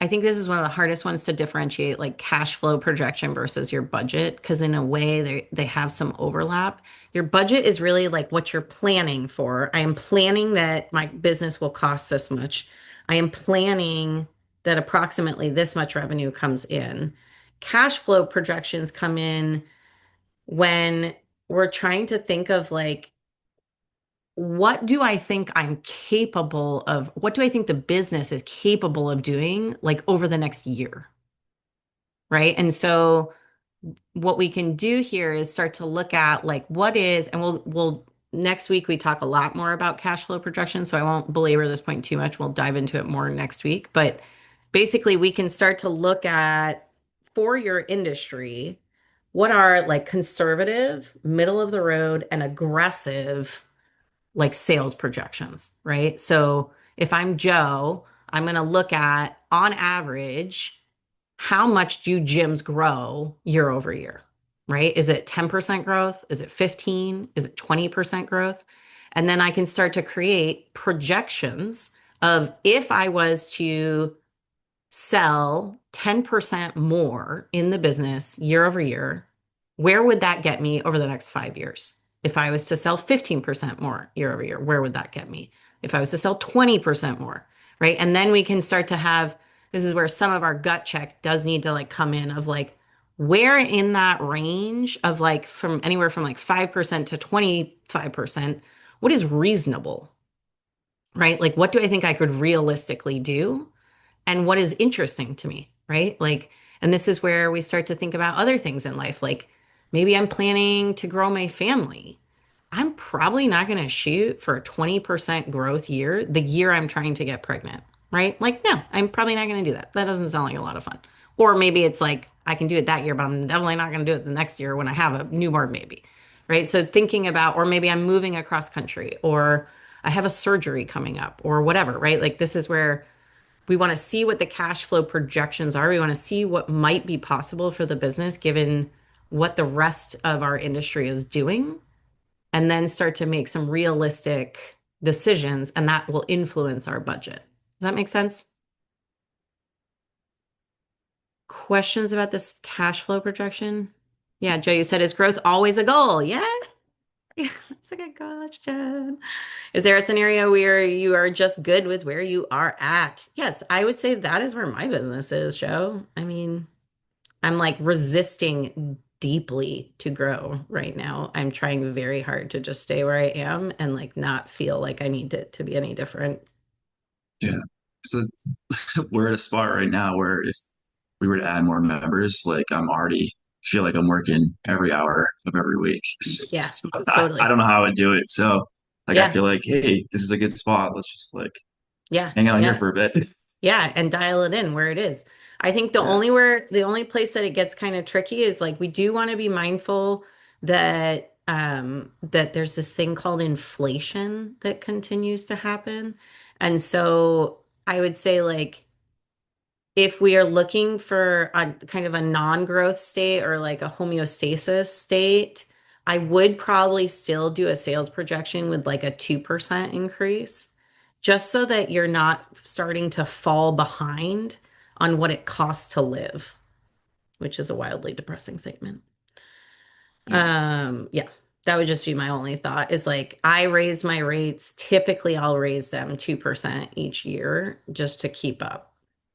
I think this is one of the hardest ones to differentiate, like cash flow projection versus your budget, because in a way they have some overlap. Your budget is really like what you're planning for. I am planning that my business will cost this much. I am planning that approximately this much revenue comes in. Cash flow projections come in when we're trying to think of like, what do I think I'm capable of? What do I think the business is capable of doing like over the next year? Right. And so what we can do here is start to look at like what is, and we'll next week we talk a lot more about cash flow projections. So I won't belabor this point too much. We'll dive into it more next week. But basically we can start to look at for your industry, what are like conservative, middle of the road, and aggressive like sales projections, right? So if I'm Joe, I'm going to look at on average, how much do gyms grow year over year, right? Is it 10% growth? Is it 15? Is it 20% growth? And then I can start to create projections of if I was to sell 10% more in the business year over year, where would that get me over the next 5 years? If I was to sell 15% more year over year, where would that get me? If I was to sell 20% more, right? And then we can start to have, this is where some of our gut check does need to like come in of like, where in that range of like from anywhere from like 5% to 25%, what is reasonable, right? Like, what do I think I could realistically do? And what is interesting to me, right? Like, and this is where we start to think about other things in life. Like, maybe I'm planning to grow my family. I'm probably not going to shoot for a 20% growth year the year I'm trying to get pregnant, right? Like, no, I'm probably not going to do that. That doesn't sound like a lot of fun. Or maybe it's like, I can do it that year, but I'm definitely not going to do it the next year when I have a newborn baby, right? So thinking about, or maybe I'm moving across country, or I have a surgery coming up, or whatever, right? Like, this is where we want to see what the cash flow projections are. We want to see what might be possible for the business given what the rest of our industry is doing and then start to make some realistic decisions, and that will influence our budget. Does that make sense? Questions about this cash flow projection? Yeah, Joe, you said, is growth always a goal? Yeah. That's a good question. Is there a scenario where you are just good with where you are at? Yes, I would say that is where my business is, Joe. I mean, I'm like resisting deeply to grow right now. I'm trying very hard to just stay where I am and like not feel like I need it to be any different. Yeah. So we're at a spot right now where if we were to add more members, like I'm already feel like I'm working every hour of every week. Yeah, So I totally. don't know how I would do it. So like I Yeah, feel like, hey, this is a good spot. Let's just like yeah, hang out here yeah. for a bit. Yeah, and dial it in where it is. I think Yeah. the only place that it gets kind of tricky is like we do want to be mindful that that there's this thing called inflation that continues to happen. And so I would say like if we are looking for a kind of a non-growth state or like a homeostasis state, I would probably still do a sales projection with like a 2% increase, just so that you're not starting to fall behind on what it costs to live, which is a wildly depressing statement. Yeah. Yeah, that would just be my only thought is like I raise my rates. Typically, I'll raise them 2% each year just to keep up.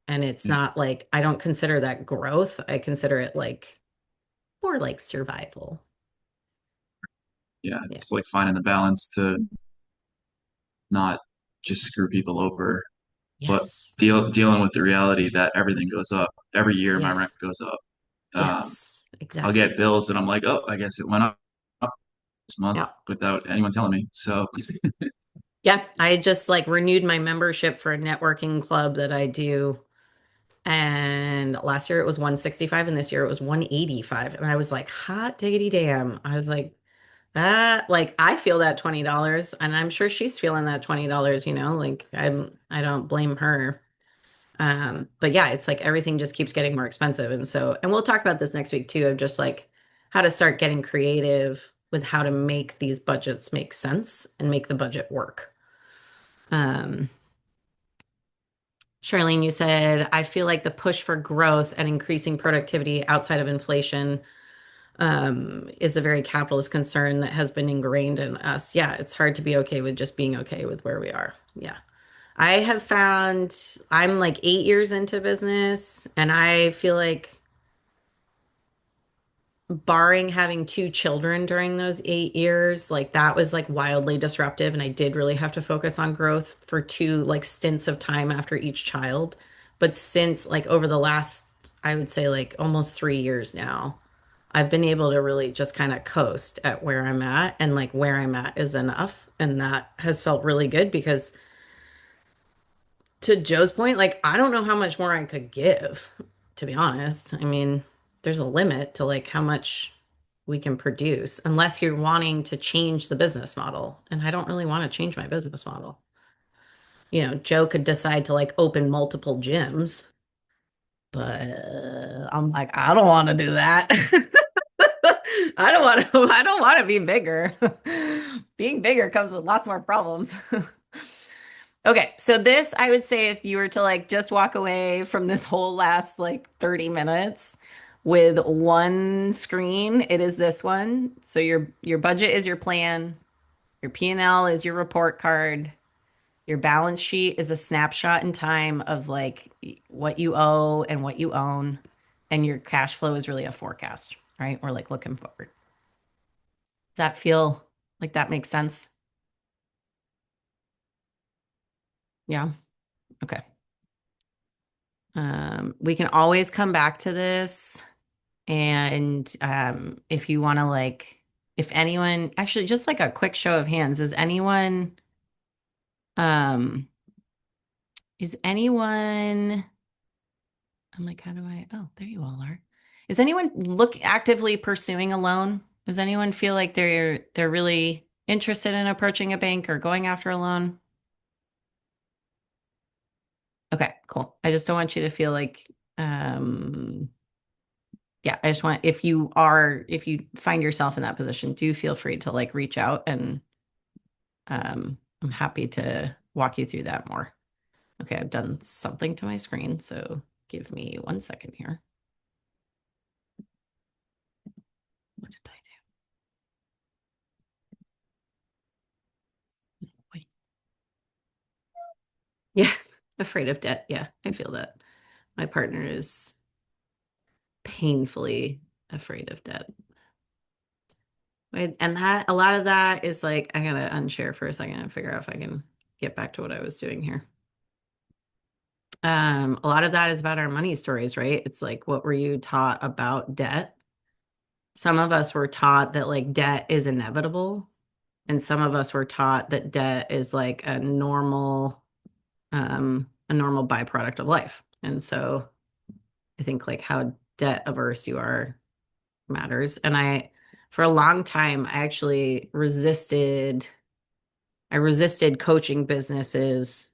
And it's Yeah. not like I don't consider that growth. I consider it like more like survival. Yeah. Yeah. It's like finding the balance to not just screw people over, but Yes. dealing with the reality that everything goes up. Every year my rent Yes. goes up. Um, Yes. I'll Exactly. get bills and I'm like, oh, I guess it went up this month Yeah. without anyone telling me. So Yeah. I just like renewed my membership for a networking club that I do. And last year it was 165 and this year it was 185. And I was like, hot diggity damn. I was like, that like I feel that $20 and I'm sure she's feeling that $20, like I don't blame her. But yeah, it's like everything just keeps getting more expensive. And we'll talk about this next week too, of just like how to start getting creative with how to make these budgets make sense and make the budget work. Um, Charlene, you said, I feel like the push for growth and increasing productivity outside of inflation is a very capitalist concern that has been ingrained in us. Yeah, it's hard to be okay with just being okay with where we are. Yeah. I have found I'm like 8 years into business, and I feel like barring having two children during those 8 years, like that was like wildly disruptive. And I did really have to focus on growth for two like stints of time after each child. But since like over the last, I would say like almost 3 years now, I've been able to really just kind of coast at where I'm at, and like where I'm at is enough. And that has felt really good because to Joe's point, like I don't know how much more I could give, to be honest. I mean, there's a limit to like how much we can produce unless you're wanting to change the business model. And I don't really want to change my business model. Joe could decide to like open multiple gyms, but I'm like, I don't want to do that. I don't want to be bigger. Being bigger comes with lots more problems. Okay, so this I would say if you were to like just walk away from this whole last like 30 minutes with one screen, it is this one. So your budget is your plan, your P&L is your report card, your balance sheet is a snapshot in time of like what you owe and what you own, and your cash flow is really a forecast, right? We're like looking forward. Does that feel like that makes sense? Yeah. Okay. We can always come back to this. And if you want to like, if anyone, actually, just like a quick show of hands, um, is anyone, I'm like, how do I, oh, there you all are. Is anyone actively pursuing a loan? Does anyone feel like they're really interested in approaching a bank or going after a loan? Okay, cool. I just don't want you to feel like, um, yeah, I just want, if you find yourself in that position, do feel free to like reach out, and I'm happy to walk you through that more. Okay, I've done something to my screen, so give me 1 second here. What did I do? Wait. Yeah, afraid of debt. Yeah, I feel that. My partner is painfully afraid of debt. And that, a lot of that is like, I gotta unshare for a second and figure out if I can get back to what I was doing here. A lot of that is about our money stories, right? It's like, what were you taught about debt? Some of us were taught that like debt is inevitable, and some of us were taught that debt is like a normal byproduct of life. And so I think like how debt averse you are matters. And for a long time, I resisted coaching businesses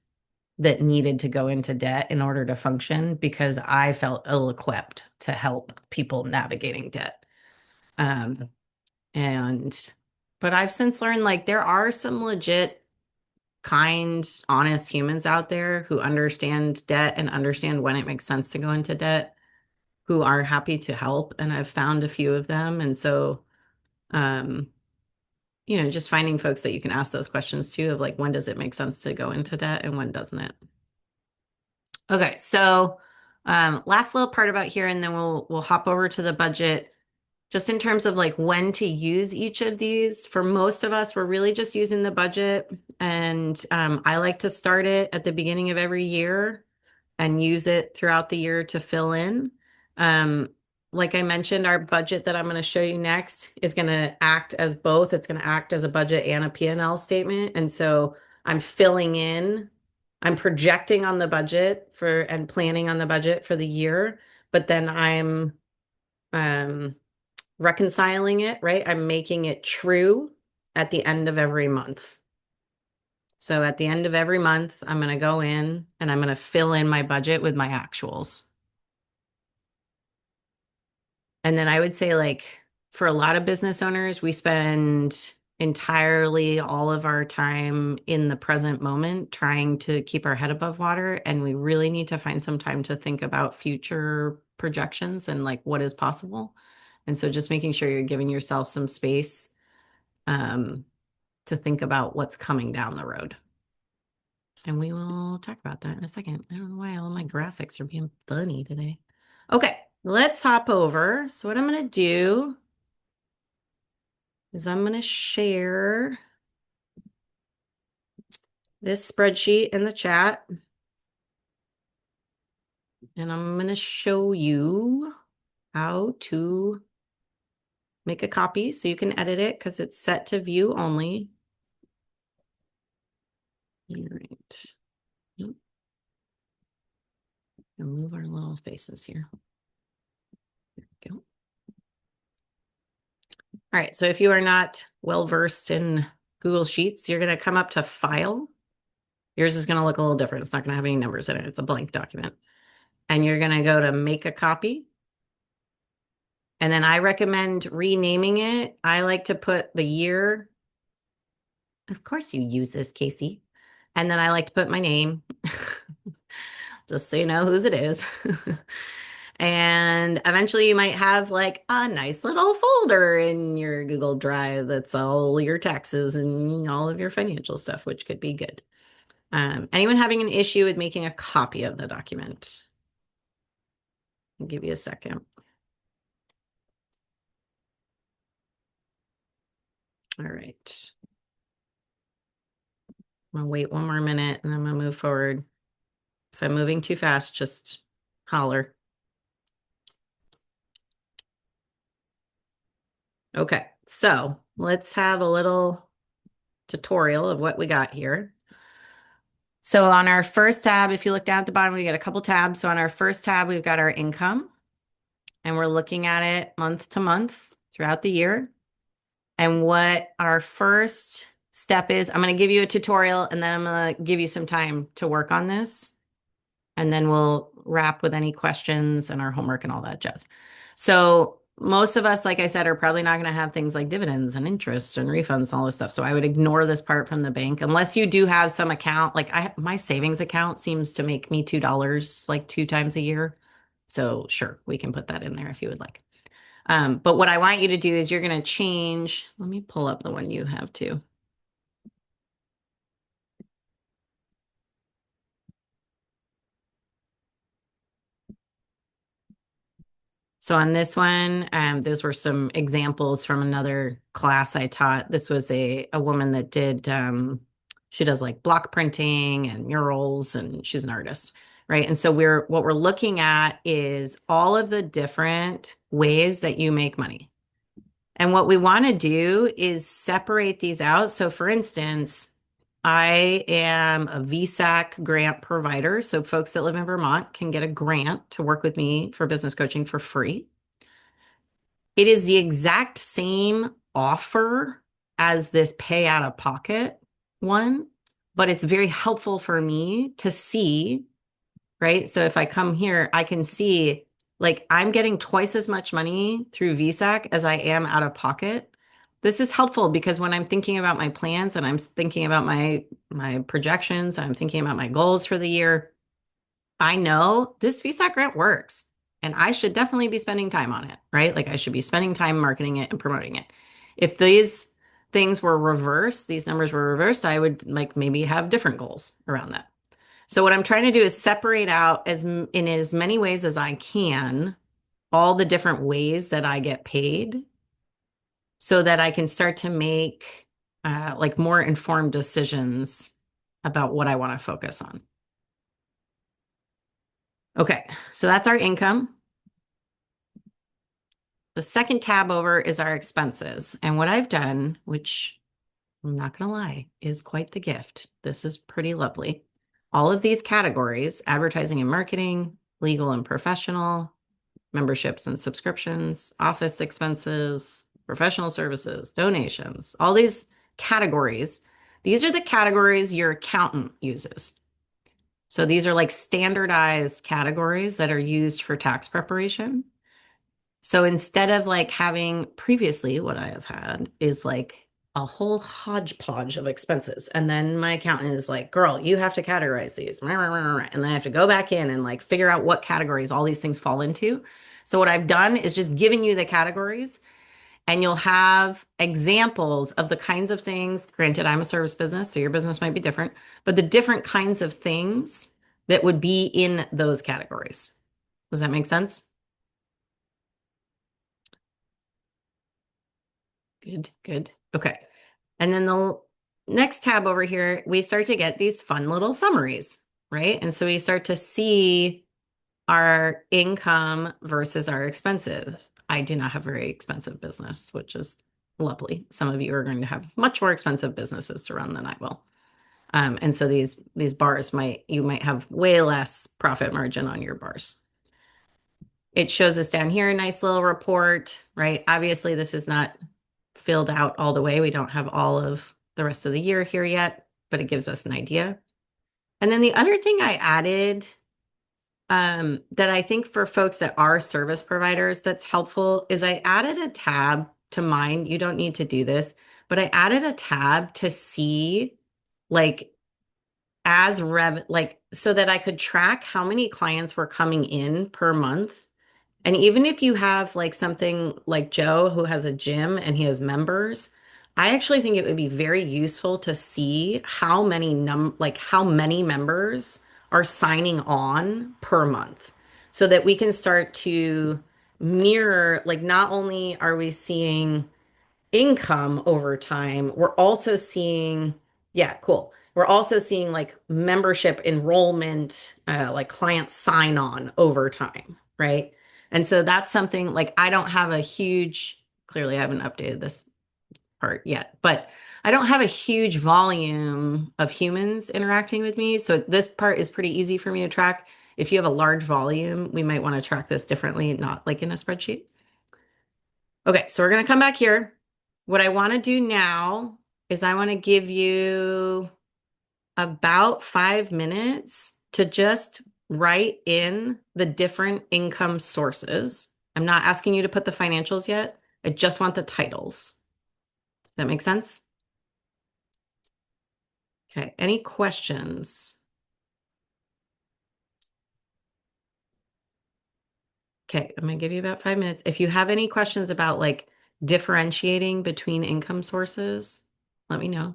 that needed to go into debt in order to function, because I felt ill-equipped to help people navigating debt. Um, and, but I've since learned like there are some legit, kind, honest humans out there who understand debt and understand when it makes sense to go into debt, who are happy to help. And I've found a few of them. And so, um, just finding folks that you can ask those questions to, of like, when does it make sense to go into debt and when doesn't it? Okay, so last little part about here, and then we'll hop over to the budget. Just in terms of like when to use each of these, for most of us, we're really just using the budget. And I like to start it at the beginning of every year and use it throughout the year to fill in. Um, like I mentioned, our budget that I'm going to show you next is going to act as both. It's going to act as a budget and a P&L statement. And so I'm filling in, I'm projecting on the budget and planning on the budget for the year, but then I'm um, reconciling it, right? I'm making it true at the end of every month. So at the end of every month, I'm going to go in and I'm going to fill in my budget with my actuals. And then I would say, like, for a lot of business owners, we spend entirely all of our time in the present moment trying to keep our head above water. And we really need to find some time to think about future projections and like what is possible. And so just making sure you're giving yourself some space to think about what's coming down the road. And we will talk about that in a second. I don't know why all my graphics are being funny today. Okay, let's hop over. So what I'm going to do is I'm going to share this spreadsheet in the chat. And I'm going to show you how to make a copy so you can edit it, because it's set to view only. All right. Yep. And move our little faces here. There we go. All right, so if you are not well versed in Google Sheets, you're going to come up to File. Yours is going to look a little different. It's not going to have any numbers in it. It's a blank document. And you're going to go to Make a Copy. And then I recommend renaming it. I like to put the year. Of course you use this, Casey. And then I like to put my name, just so you know whose it is. And eventually you might have like a nice little folder in your Google Drive that's all your taxes and all of your financial stuff, which could be good. Anyone having an issue with making a copy of the document? I'll give you a second. All right. I'm gonna wait one more minute and I'm gonna move forward. If I'm moving too fast, just holler. Okay, so let's have a little tutorial of what we got here. So on our first tab, if you look down at the bottom, we get a couple tabs. So on our first tab, we've got our income, and we're looking at it month to month throughout the year. And what our first step is, I'm going to give you a tutorial and then I'm going to give you some time to work on this. and then we'll wrap with any questions and our homework and all that jazz. So most of us, like I said, are probably not going to have things like dividends and interest and refunds and all this stuff. So I would ignore this part from the bank unless you do have some account. Like my savings account seems to make me $2 like 2 times a year. So sure, we can put that in there if you would like. But what I want you to do is you're going to change. Let me pull up the one you have too. So on this one, those were some examples from another class I taught. This was a woman that did, she does like block printing and murals, and she's an artist, right? And so what we're looking at is all of the different ways that you make money. And what we want to do is separate these out. So for instance, I am a VSAC grant provider. So folks that live in Vermont can get a grant to work with me for business coaching for free. It is the exact same offer as this pay out of pocket one, but it's very helpful for me to see, right? So if I come here, I can see like I'm getting twice as much money through VSAC as I am out of pocket. This is helpful because when I'm thinking about my plans and I'm thinking about my projections, I'm thinking about my goals for the year, I know this VSAC grant works and I should definitely be spending time on it, right? Like I should be spending time marketing it and promoting it. If these things were reversed, these numbers were reversed, I would like maybe have different goals around that. So what I'm trying to do is separate out in as many ways as I can all the different ways that I get paid so that I can start to make like more informed decisions about what I want to focus on. Okay, so that's our income. The second tab over is our expenses. And what I've done, which I'm not going to lie, is quite the gift. This is pretty lovely. All of these categories, advertising and marketing, legal and professional, memberships and subscriptions, office expenses, professional services, donations, all these categories, these are the categories your accountant uses. So these are like standardized categories that are used for tax preparation. So instead of like having previously, what I have had is like a whole hodgepodge of expenses. And then my accountant is like, girl, you have to categorize these. And then I have to go back in and like figure out what categories all these things fall into. So what I've done is just given you the categories and you'll have examples of the kinds of things. Granted, I'm a service business, so your business might be different, but the different kinds of things that would be in those categories. Does that make sense? Good, good. Okay. And then the next tab over here, we start to get these fun little summaries, right? And so we start to see our income versus our expenses. I do not have a very expensive business, which is lovely. Some of you are going to have much more expensive businesses to run than I will. And so these bars you might have way less profit margin on your bars. It shows us down here a nice little report, right? Obviously, this is not filled out all the way. We don't have all of the rest of the year here yet, but it gives us an idea. And then the other thing I added that I think for folks that are service providers that's helpful is I added a tab to mine. You don't need to do this, but I added a tab to see like so that I could track how many clients were coming in per month. And even if you have like something like Joe who has a gym and he has members, I actually think it would be very useful to see how many how many members are signing on per month so that we can start to mirror like not only are we seeing income over time, we're also seeing, yeah, cool. We're also seeing like membership enrollment, like client sign on over time, right? And so that's something like I don't have a huge, clearly I haven't updated this part yet, but I don't have a huge volume of humans interacting with me. So this part is pretty easy for me to track. If you have a large volume, we might want to track this differently, not like in a spreadsheet. Okay, so we're going to come back here. What I want to do now is I want to give you about 5 minutes to just write in the different income sources. I'm not asking you to put the financials yet. I just want the titles. Does that make sense? Okay, any questions? Okay, I'm gonna give you about 5 minutes. If you have any questions about like differentiating between income sources, let me know.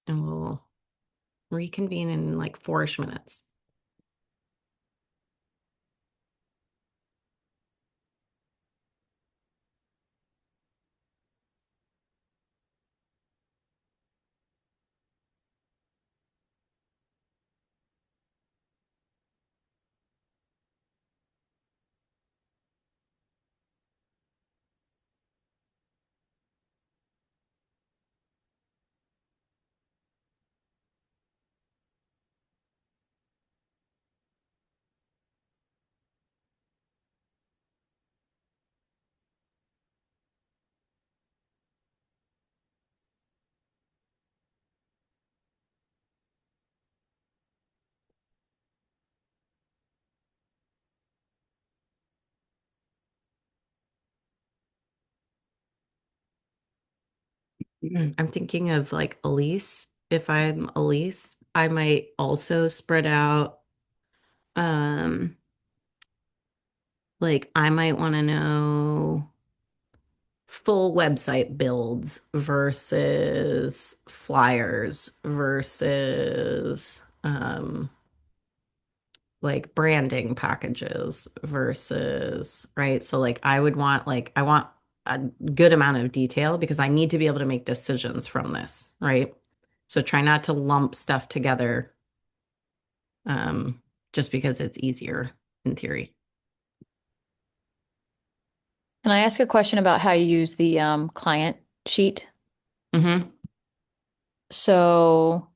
And we'll reconvene in like 4-ish minutes. I'm thinking of like Elise. If I'm Elise, I might also spread out. Um, like I might want to know full website builds versus flyers versus like branding packages versus, right? So like I would want like I want a good amount of detail because I need to be able to make decisions from this, right? So try not to lump stuff together um just because it's easier in theory. Can I ask a question about how you use the client sheet? Mm-hmm. So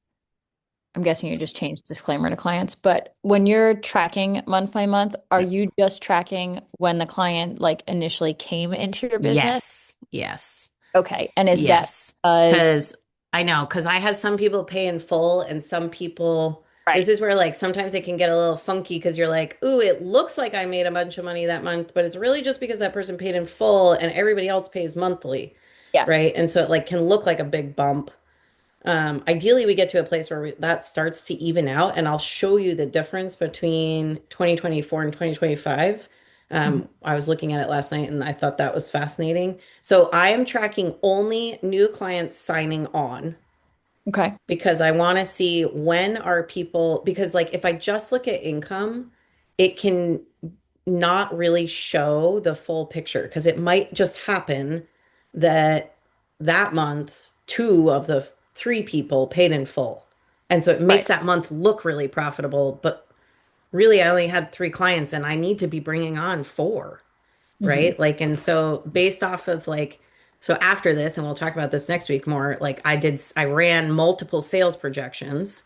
I'm guessing you just changed disclaimer to clients, but when you're tracking month by month, are Yeah. you just tracking when the client like initially came into your business? Yes. Yes. Okay. And is that Yes, because, because I know, because I have some people pay in full and some people, this right. is where like sometimes it can get a little funky because you're like, ooh, it looks like I made a bunch of money that month, but it's really just because that person paid in full and everybody else pays monthly, Yeah. right? And so it like can look like a big bump. Ideally, we get to a place where that starts to even out, and I'll show you the difference between 2024 and 2025. Mhm. I was looking at it last night and I thought that was fascinating. So I am tracking only new clients signing on Okay. because I want to see when are people, because like if I just look at income, it can not really show the full picture because it might just happen that that month, 2 of the 3 people paid in full. And so it makes Right. that month look really profitable, but really I only had 3 clients and I need to be bringing on 4, Hmm. right? Like, and so based off of like, so after this, and we'll talk about this next week more, like I ran multiple sales projections.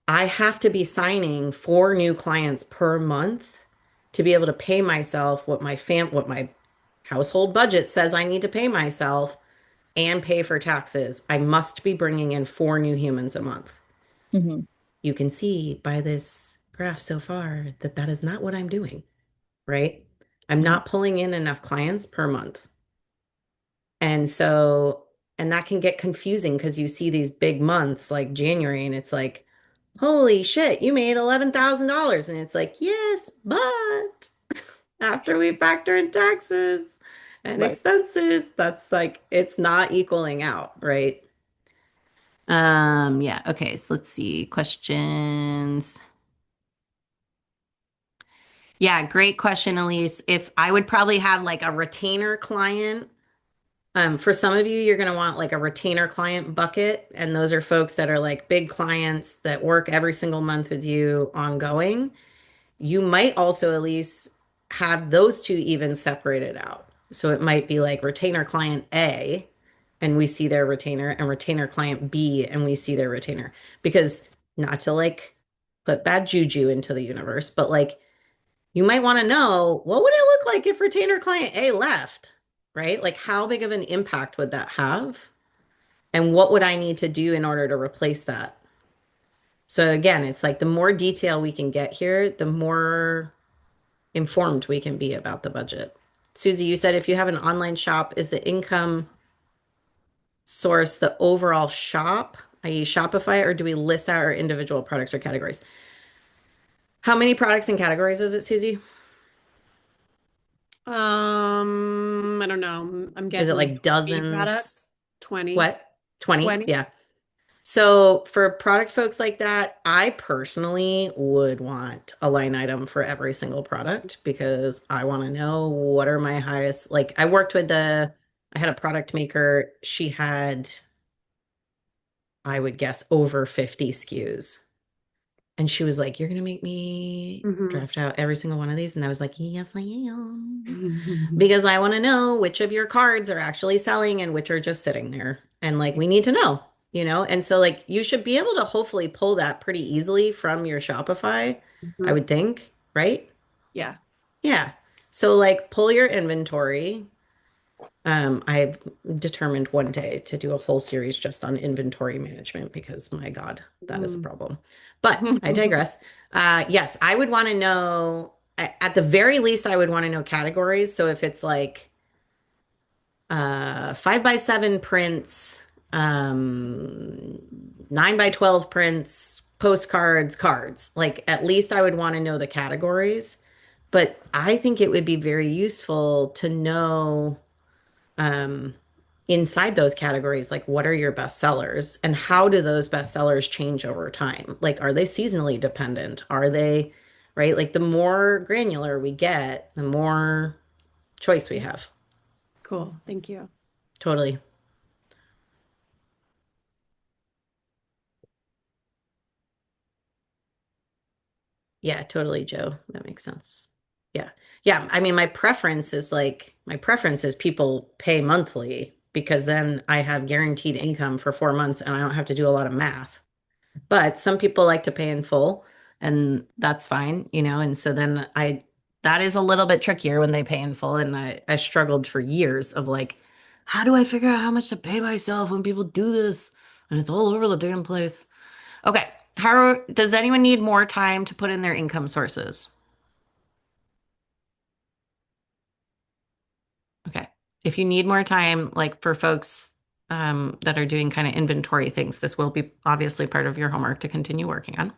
I have to be signing 4 new clients per month to be able to pay myself what my household budget says I need to pay myself and pay for taxes. I must be bringing in 4 new humans a month. Hmm. You can see by this graph so far that that is not what I'm doing, right? I'm Hmm. not pulling in enough clients per month. And so, and that can get confusing because you see these big months like January and it's like, holy shit, you made $11,000. And it's like, yes, but after we factor in taxes and Right. expenses, that's like, it's not equaling out, right? Yeah, okay, so let's see. Questions. Yeah, great question, Elise. If I would probably have like a retainer client. For some of you, you're going to want like a retainer client bucket. And those are folks that are like big clients that work every single month with you ongoing. You might also at least have those 2 even separated out. So it might be like retainer client A, and we see their retainer, and retainer client B, and we see their retainer. Because not to like put bad juju into the universe, but like you might want to know what would it look like if retainer client A left, right? Like how big of an impact would that have? And what would I need to do in order to replace that? So again, it's like the more detail we can get here, the more informed we can be about the budget. Susie, you said if you have an online shop, is the income source the overall shop, i.e. Shopify, or do we list out our individual products or categories? How many products and categories is it, Susie? I don't know. I'm Is it guessing like like 20 dozens? products. 20. What? 20? 20. Yeah. So for product folks like that, I personally would want a line item for every single product because I want to know what are my highest. Like I had a product maker. She had, I would guess, over 50 SKUs. And she was like, "You're going to make me Hmm. draft out every single one of these." And I was like, "Yes, I am." Because I want to know which of your cards are actually selling and which are just sitting there. And like, we need to know. And so, like, you should be able to hopefully pull that pretty easily from your Shopify, I Mhm. would think, right? Yeah. Yeah. So, like, pull your inventory. I've determined one day to do a whole series just on inventory management because my God, that is a Mm. problem. But I digress. Yes, I would want to know, at the very least, I would want to know categories. So if it's like 5x7 prints, 9x12 prints, postcards, cards, like at least I would want to know the categories. But I think it would be very useful to know um, inside those categories, like what are your best sellers and how do those best sellers change over time? Like, are they seasonally dependent? Are they, right? Like, the more granular we get, the more choice we have. Cool. Thank you. Totally. Yeah, totally, Joe. That makes sense. Yeah. Yeah. I mean, my preference is people pay monthly because then I have guaranteed income for 4 months and I don't have to do a lot of math. But some people like to pay in full, and that's fine. And so then that is a little bit trickier when they pay in full. And I struggled for years of like, how do I figure out how much to pay myself when people do this? And it's all over the damn place. Okay. How does anyone need more time to put in their income sources? Okay. If you need more time, like for folks that are doing kind of inventory things, this will be obviously part of your homework to continue working on.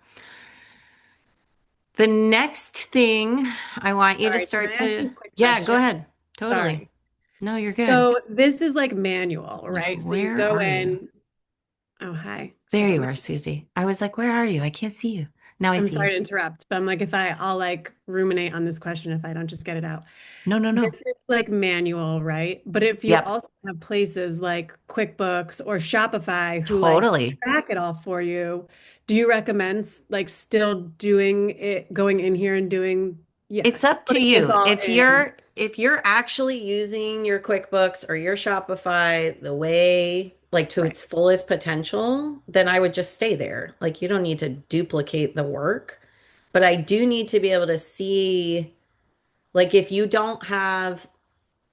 The next thing I want you to Sorry, can I start ask to, you a quick yeah, go question? ahead. Totally. Sorry. No, you're good. So this is like manual, right? So you Where go are you? in. Oh, hi. There Sorry. you are, Susie. I was like, where are you? I can't see you. Now I I'm see you. sorry to interrupt, but I'm like, I'll like ruminate on this question if I don't just get it out. No, no, no. This is like manual, right? But if you Yep, also have places like QuickBooks or Shopify who like totally. track it all for you, do you recommend like still doing it, going in here and doing, It's yes, up to putting this you. all in? If you're actually using your QuickBooks or your Shopify the way like to Right. its fullest potential, then I would just stay there. Like you don't need to duplicate the work, but I do need to be able to see like if you don't have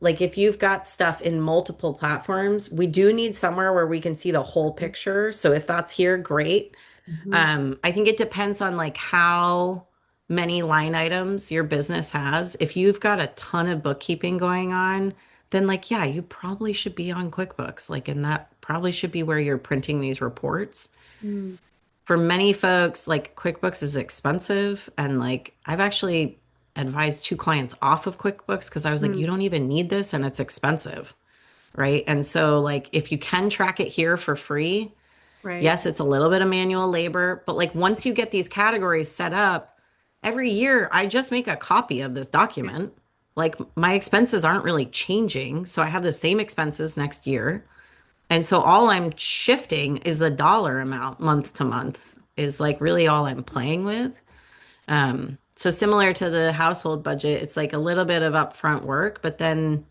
like if you've got stuff in multiple platforms, we do need somewhere where we can see the whole picture. So if that's here, great. Mhm. I think it depends on like how many line items your business has. If you've got a ton of bookkeeping going on, then like, yeah, you probably should be on QuickBooks. Like, and that probably should be where you're printing these reports. Mm. For many folks, like QuickBooks is expensive. And like, I've actually advised two clients off of QuickBooks because I was like, you Mm. don't even need this and it's expensive. Right. And so, like, if you can track it here for free, Right. yes, it's a little bit of manual labor, but like once you get these categories set up, every year I just make a copy of this document. Like my expenses aren't really changing. So I have the same expenses next year. And so all I'm shifting is the dollar amount month to month, is like really all I'm playing with. So similar to the household budget, it's like a little bit of upfront work, but then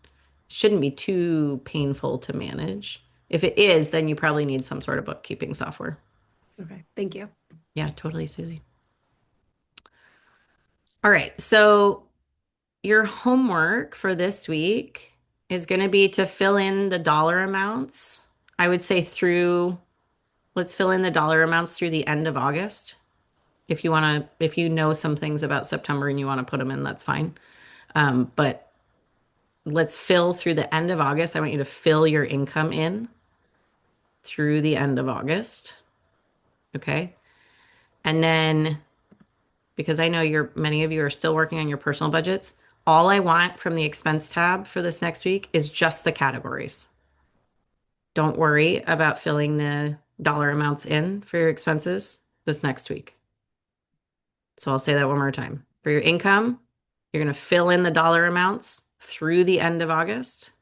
shouldn't be too painful to manage. If it is, then you probably need some sort of bookkeeping software. Okay. Thank you. Yeah, totally, Susie. All right. So your homework for this week is going to be to fill in the dollar amounts I would say let's fill in the dollar amounts through the end of August. If you want to, if you know some things about September and you want to put them in, that's fine. But let's fill through the end of August. I want you to fill your income in through the end of August. Okay. And then, because I know many of you are still working on your personal budgets, all I want from the expense tab for this next week is just the categories. Don't worry about filling the dollar amounts in for your expenses this next week. So I'll say that one more time. For your income, you're going to fill in the dollar amounts through the end of August.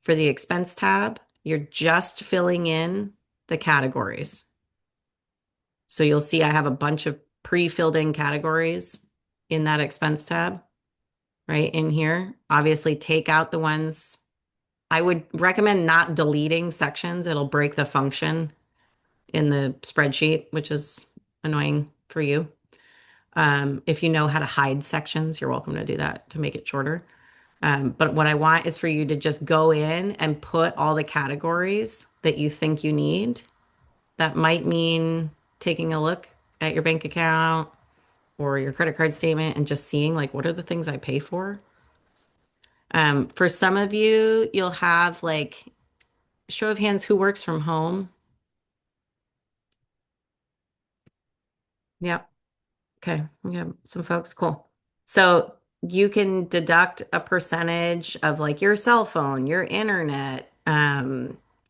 For the expense tab, you're just filling in the categories. So you'll see I have a bunch of pre-filled in categories in that expense tab right in here. Obviously, take out the ones. I would recommend not deleting sections. It'll break the function in the spreadsheet, which is annoying for you. If you know how to hide sections, you're welcome to do that to make it shorter. But what I want is for you to just go in and put all the categories that you think you need. That might mean taking a look at your bank account or your credit card statement and just seeing like what are the things I pay for. For some of you, you'll have like show of hands who works from home. Yep. Okay. We have some folks. Cool. So you can deduct a percentage of like your cell phone, your internet,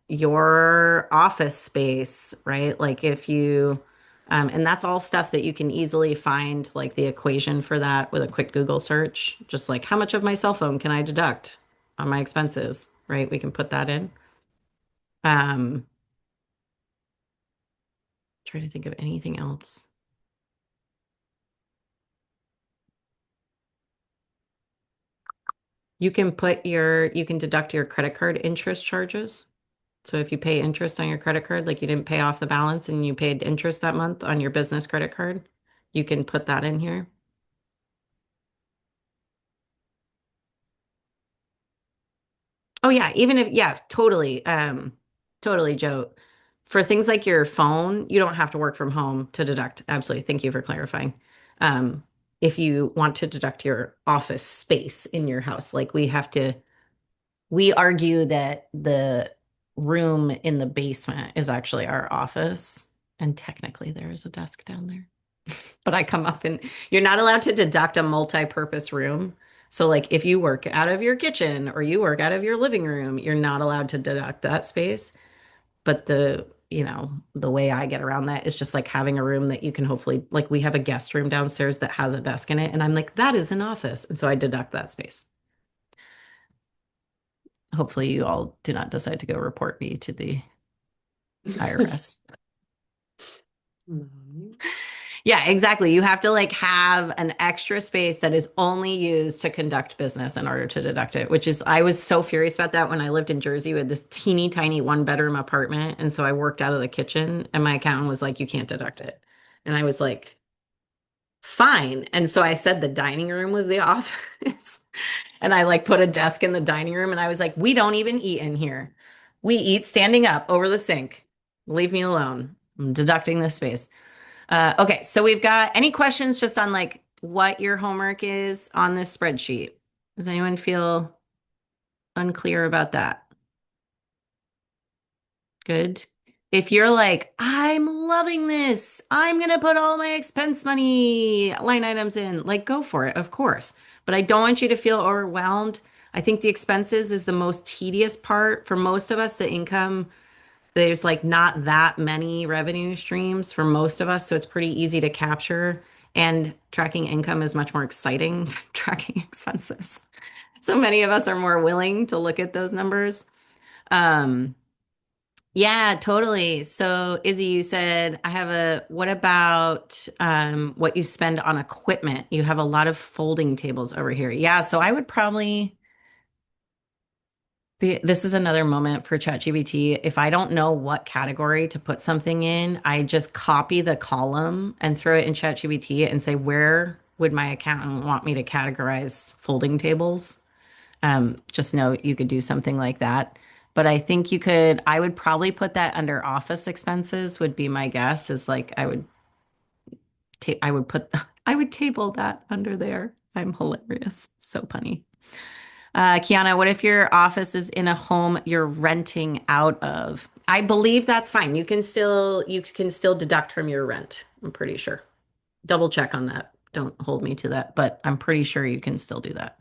your office space, right? Like if you, and that's all stuff that you can easily find like the equation for that with a quick Google search. Just like how much of my cell phone can I deduct on my expenses, right? We can put that in. Um, Try to think of anything else. You can deduct your credit card interest charges. So if you pay interest on your credit card, like you didn't pay off the balance and you paid interest that month on your business credit card, you can put that in here. Oh yeah, even if yeah, totally. Totally, Joe. For things like your phone, you don't have to work from home to deduct. Absolutely. Thank you for clarifying. Um, if you want to deduct your office space in your house, like we argue that the room in the basement is actually our office. And technically, there is a desk down there. But I come up and you're not allowed to deduct a multi-purpose room. So, like, if you work out of your kitchen or you work out of your living room, you're not allowed to deduct that space. But the way I get around that is just like having a room that you can hopefully, like, we have a guest room downstairs that has a desk in it. And I'm like, that is an office. And so I deduct that space. Hopefully, you all do not decide to go report me to the IRS. Yeah, exactly. You have to like have an extra space that is only used to conduct business in order to deduct it, which is, I was so furious about that when I lived in Jersey with this teeny tiny 1 bedroom apartment. And so I worked out of the kitchen and my accountant was like, you can't deduct it. And I was like, fine. And so I said the dining room was the office. And I like put a desk in the dining room and I was like, we don't even eat in here. We eat standing up over the sink. Leave me alone. I'm deducting this space. Okay, so we've got any questions just on like what your homework is on this spreadsheet? Does anyone feel unclear about that? Good. If you're like, I'm loving this, I'm gonna put all my expense money line items in, like go for it, of course. But I don't want you to feel overwhelmed. I think the expenses is the most tedious part. For most of us, the income there's like not that many revenue streams for most of us, so it's pretty easy to capture. And tracking income is much more exciting than tracking expenses. So many of us are more willing to look at those numbers. Um, yeah, totally. So Izzy, you said what about what you spend on equipment? You have a lot of folding tables over here. Yeah, so I would probably this is another moment for ChatGPT. If I don't know what category to put something in, I just copy the column and throw it in ChatGPT and say, where would my accountant want me to categorize folding tables? Just know you could do something like that. But I think I would probably put that under office expenses would be my guess is like I would put, I would table that under there. I'm hilarious. So funny. Kiana, what if your office is in a home you're renting out of? I believe that's fine. You can still deduct from your rent. I'm pretty sure. Double check on that. Don't hold me to that, but I'm pretty sure you can still do that.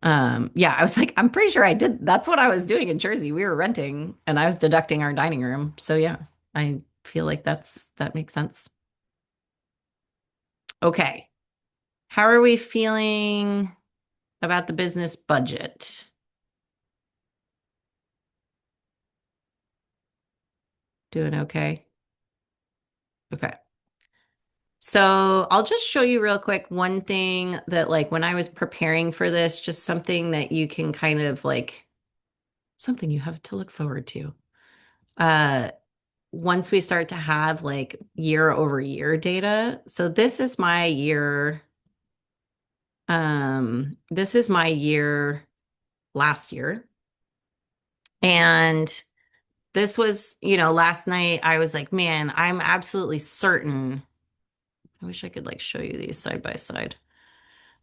Yeah, I was like, I'm pretty sure I did. That's what I was doing in Jersey. We were renting and I was deducting our dining room. So yeah, I feel like that makes sense. Okay. How are we feeling about the business budget? Doing okay? Okay. So I'll just show you real quick one thing that like when I was preparing for this, just something that you can kind of like something you have to look forward to. Uh once we start to have like year over year data. So this is my year last year. And this was, last night I was like, man, I'm absolutely certain. I wish I could like show you these side by side.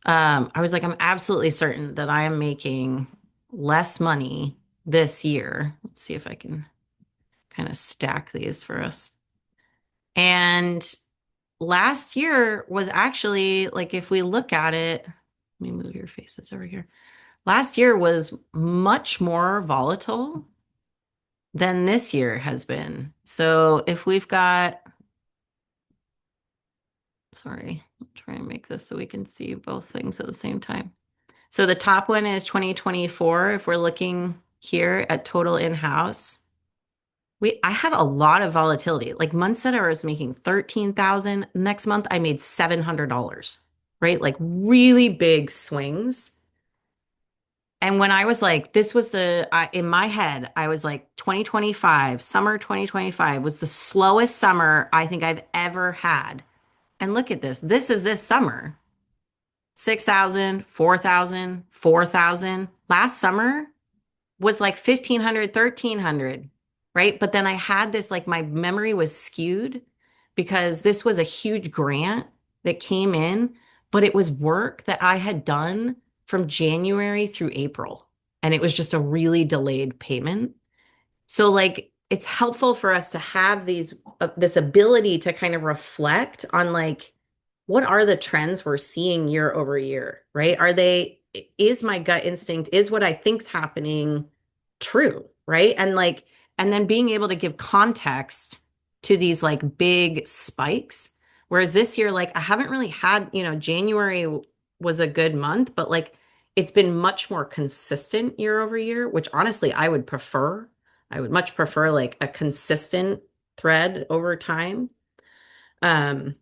I was like, I'm absolutely certain that I am making less money this year. Let's see if I can kind of stack these for us. And last year was actually like, if we look at it, let me move your faces over here. Last year was much more volatile than this year has been. So if we've got, sorry, I'll try and make this so we can see both things at the same time. So the top one is 2024. If we're looking here at total in-house, I had a lot of volatility. Like months that I was making 13,000, next month I made $700, right? Like really big swings. And when I was like, in my head, I was like, 2025, summer 2025 was the slowest summer I think I've ever had. And look at this. This is this summer. 6,000, 4,000, 4,000. Last summer was like 1,500, 1,300, right? But then I had this, like my memory was skewed because this was a huge grant that came in, but it was work that I had done from January through April. And it was just a really delayed payment. So like it's helpful for us to have this ability to kind of reflect on like what are the trends we're seeing year over year, right? Is my gut instinct, is what I think's happening true, right? And then being able to give context to these like big spikes. Whereas this year, like I haven't really had, January was a good month, but like it's been much more consistent year over year, which honestly I would prefer. I would much prefer like a consistent thread over time. Um,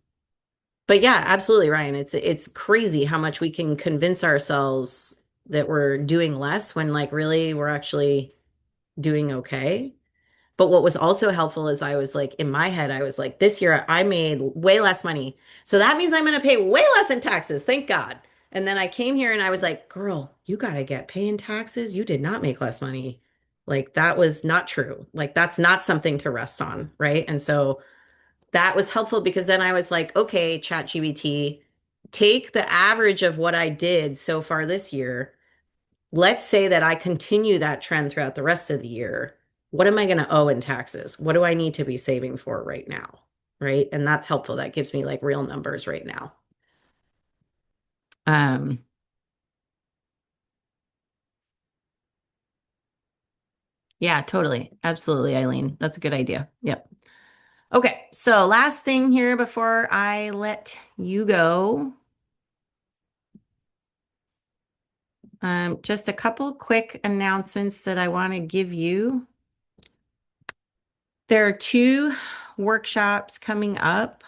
but yeah, absolutely, Ryan. It's crazy how much we can convince ourselves that we're doing less when like really we're actually doing okay. But what was also helpful is I was like in my head, I was like, this year I made way less money. So that means I'm going to pay way less in taxes. Thank God. And then I came here and I was like, girl, you got to get paying taxes. You did not make less money. Like that was not true. Like that's not something to rest on. Right. And so that was helpful because then I was like, okay, ChatGPT, take the average of what I did so far this year. Let's say that I continue that trend throughout the rest of the year. What am I going to owe in taxes? What do I need to be saving for right now? Right. And that's helpful. That gives me like real numbers right now. Um, yeah, totally. Absolutely, Eileen. That's a good idea. Yep. Okay. So last thing here before I let you go. Just a couple quick announcements that I want to give you. There are two workshops coming up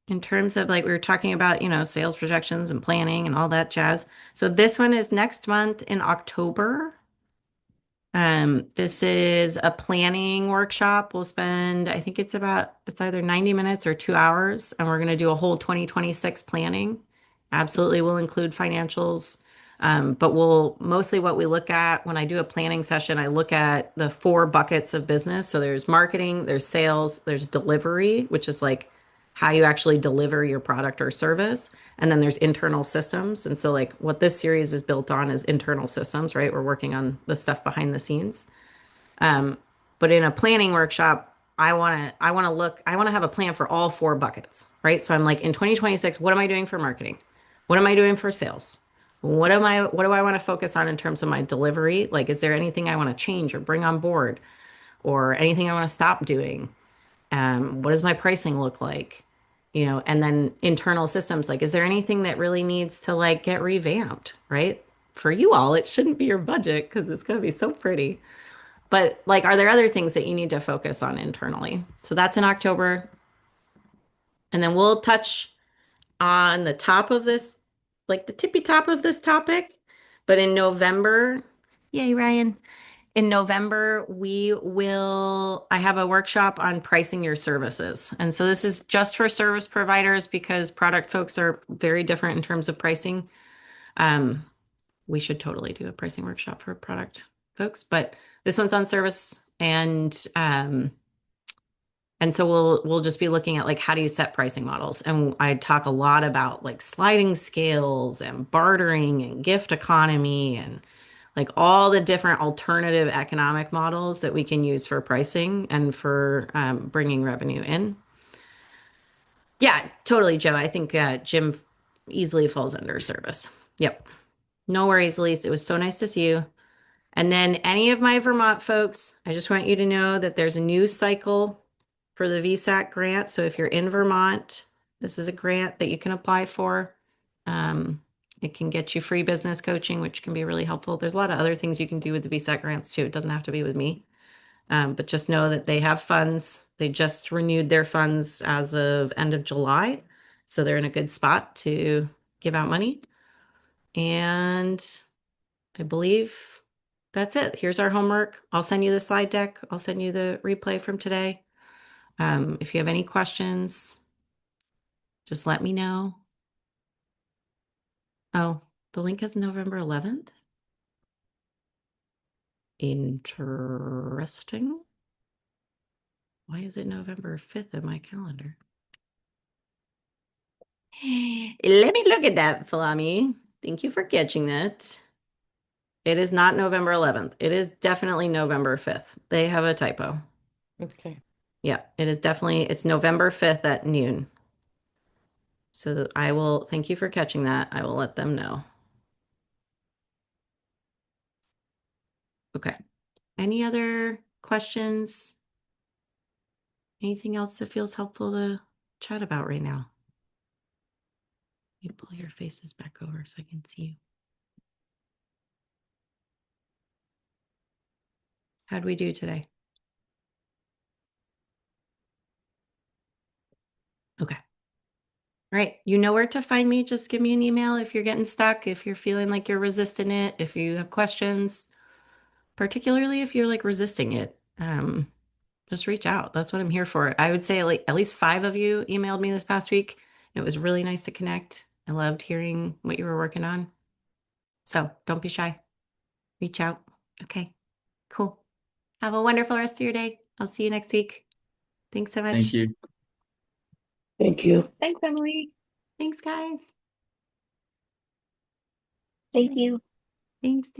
in terms of like we were talking about, sales projections and planning and all that jazz. So this one is next month in October. This is a planning workshop. We'll spend, I think it's either 90 minutes or 2 hours, and we're going to do a whole 2026 planning. Absolutely will include financials. But mostly what we look at when I do a planning session, I look at the 4 buckets of business. So there's marketing, there's sales, there's delivery, which is like how you actually deliver your product or service. And then there's internal systems. And so like what this series is built on is internal systems, right? We're working on the stuff behind the scenes. Um, but in a planning workshop, I want to have a plan for all 4 buckets, right? So I'm like, in 2026, what am I doing for marketing? What am I doing for sales? What do I want to focus on in terms of my delivery? Like, is there anything I want to change or bring on board or anything I want to stop doing? What does my pricing look like? And then internal systems, like, is there anything that really needs to like get revamped, right? For you all, it shouldn't be your budget because it's going to be so pretty. But like, are there other things that you need to focus on internally? So that's in October. And then we'll touch on the top of this, like the tippy top of this topic. But in November, yay, Ryan. In November, I have a workshop on pricing your services. And so this is just for service providers because product folks are very different in terms of pricing. Um, we should totally do a pricing workshop for product folks, but this one's on service and so we'll just be looking at like how do you set pricing models? And I talk a lot about like sliding scales and bartering and gift economy and like all the different alternative economic models that we can use for pricing and for bringing revenue in. Yeah, totally, Joe. I think Jim easily falls under service. Yep. No worries, Elise. It was so nice to see you. And then any of my Vermont folks, I just want you to know that there's a new cycle for the VSAC grant. So if you're in Vermont, this is a grant that you can apply for. It can get you free business coaching, which can be really helpful. There's a lot of other things you can do with the VSAC grants too. It doesn't have to be with me. But just know that they have funds. They just renewed their funds as of end of July. So they're in a good spot to give out money. And I believe that's it. Here's our homework. I'll send you the slide deck. I'll send you the replay from today. If you have any questions, just let me know. Oh, the link is November 11th. Interesting. Why is it November 5th in my calendar? Let me look at that, Falami. Thank you for catching that. It is not November 11th. It is definitely November 5th. They have a typo. Okay. Yeah, it's November 5th at noon. So I will, thank you for catching that. I will let them know. Okay. Any other questions? Anything else that feels helpful to chat about right now? You pull your faces back over so I can see you. How'd we do today? Okay. All right. You know where to find me. Just give me an email if you're getting stuck, if you're feeling like you're resisting it, if you have questions, particularly if you're like resisting it. Just reach out. That's what I'm here for. I would say like at least 5 of you emailed me this past week. It was really nice to connect. I loved hearing what you were working on. So don't be shy. Reach out. Okay, cool. Have a wonderful rest of your day. I'll see you next week. Thanks so Thank much. you. Thank you. Thanks, Emily. Thanks, guys. Thank you. Thanks.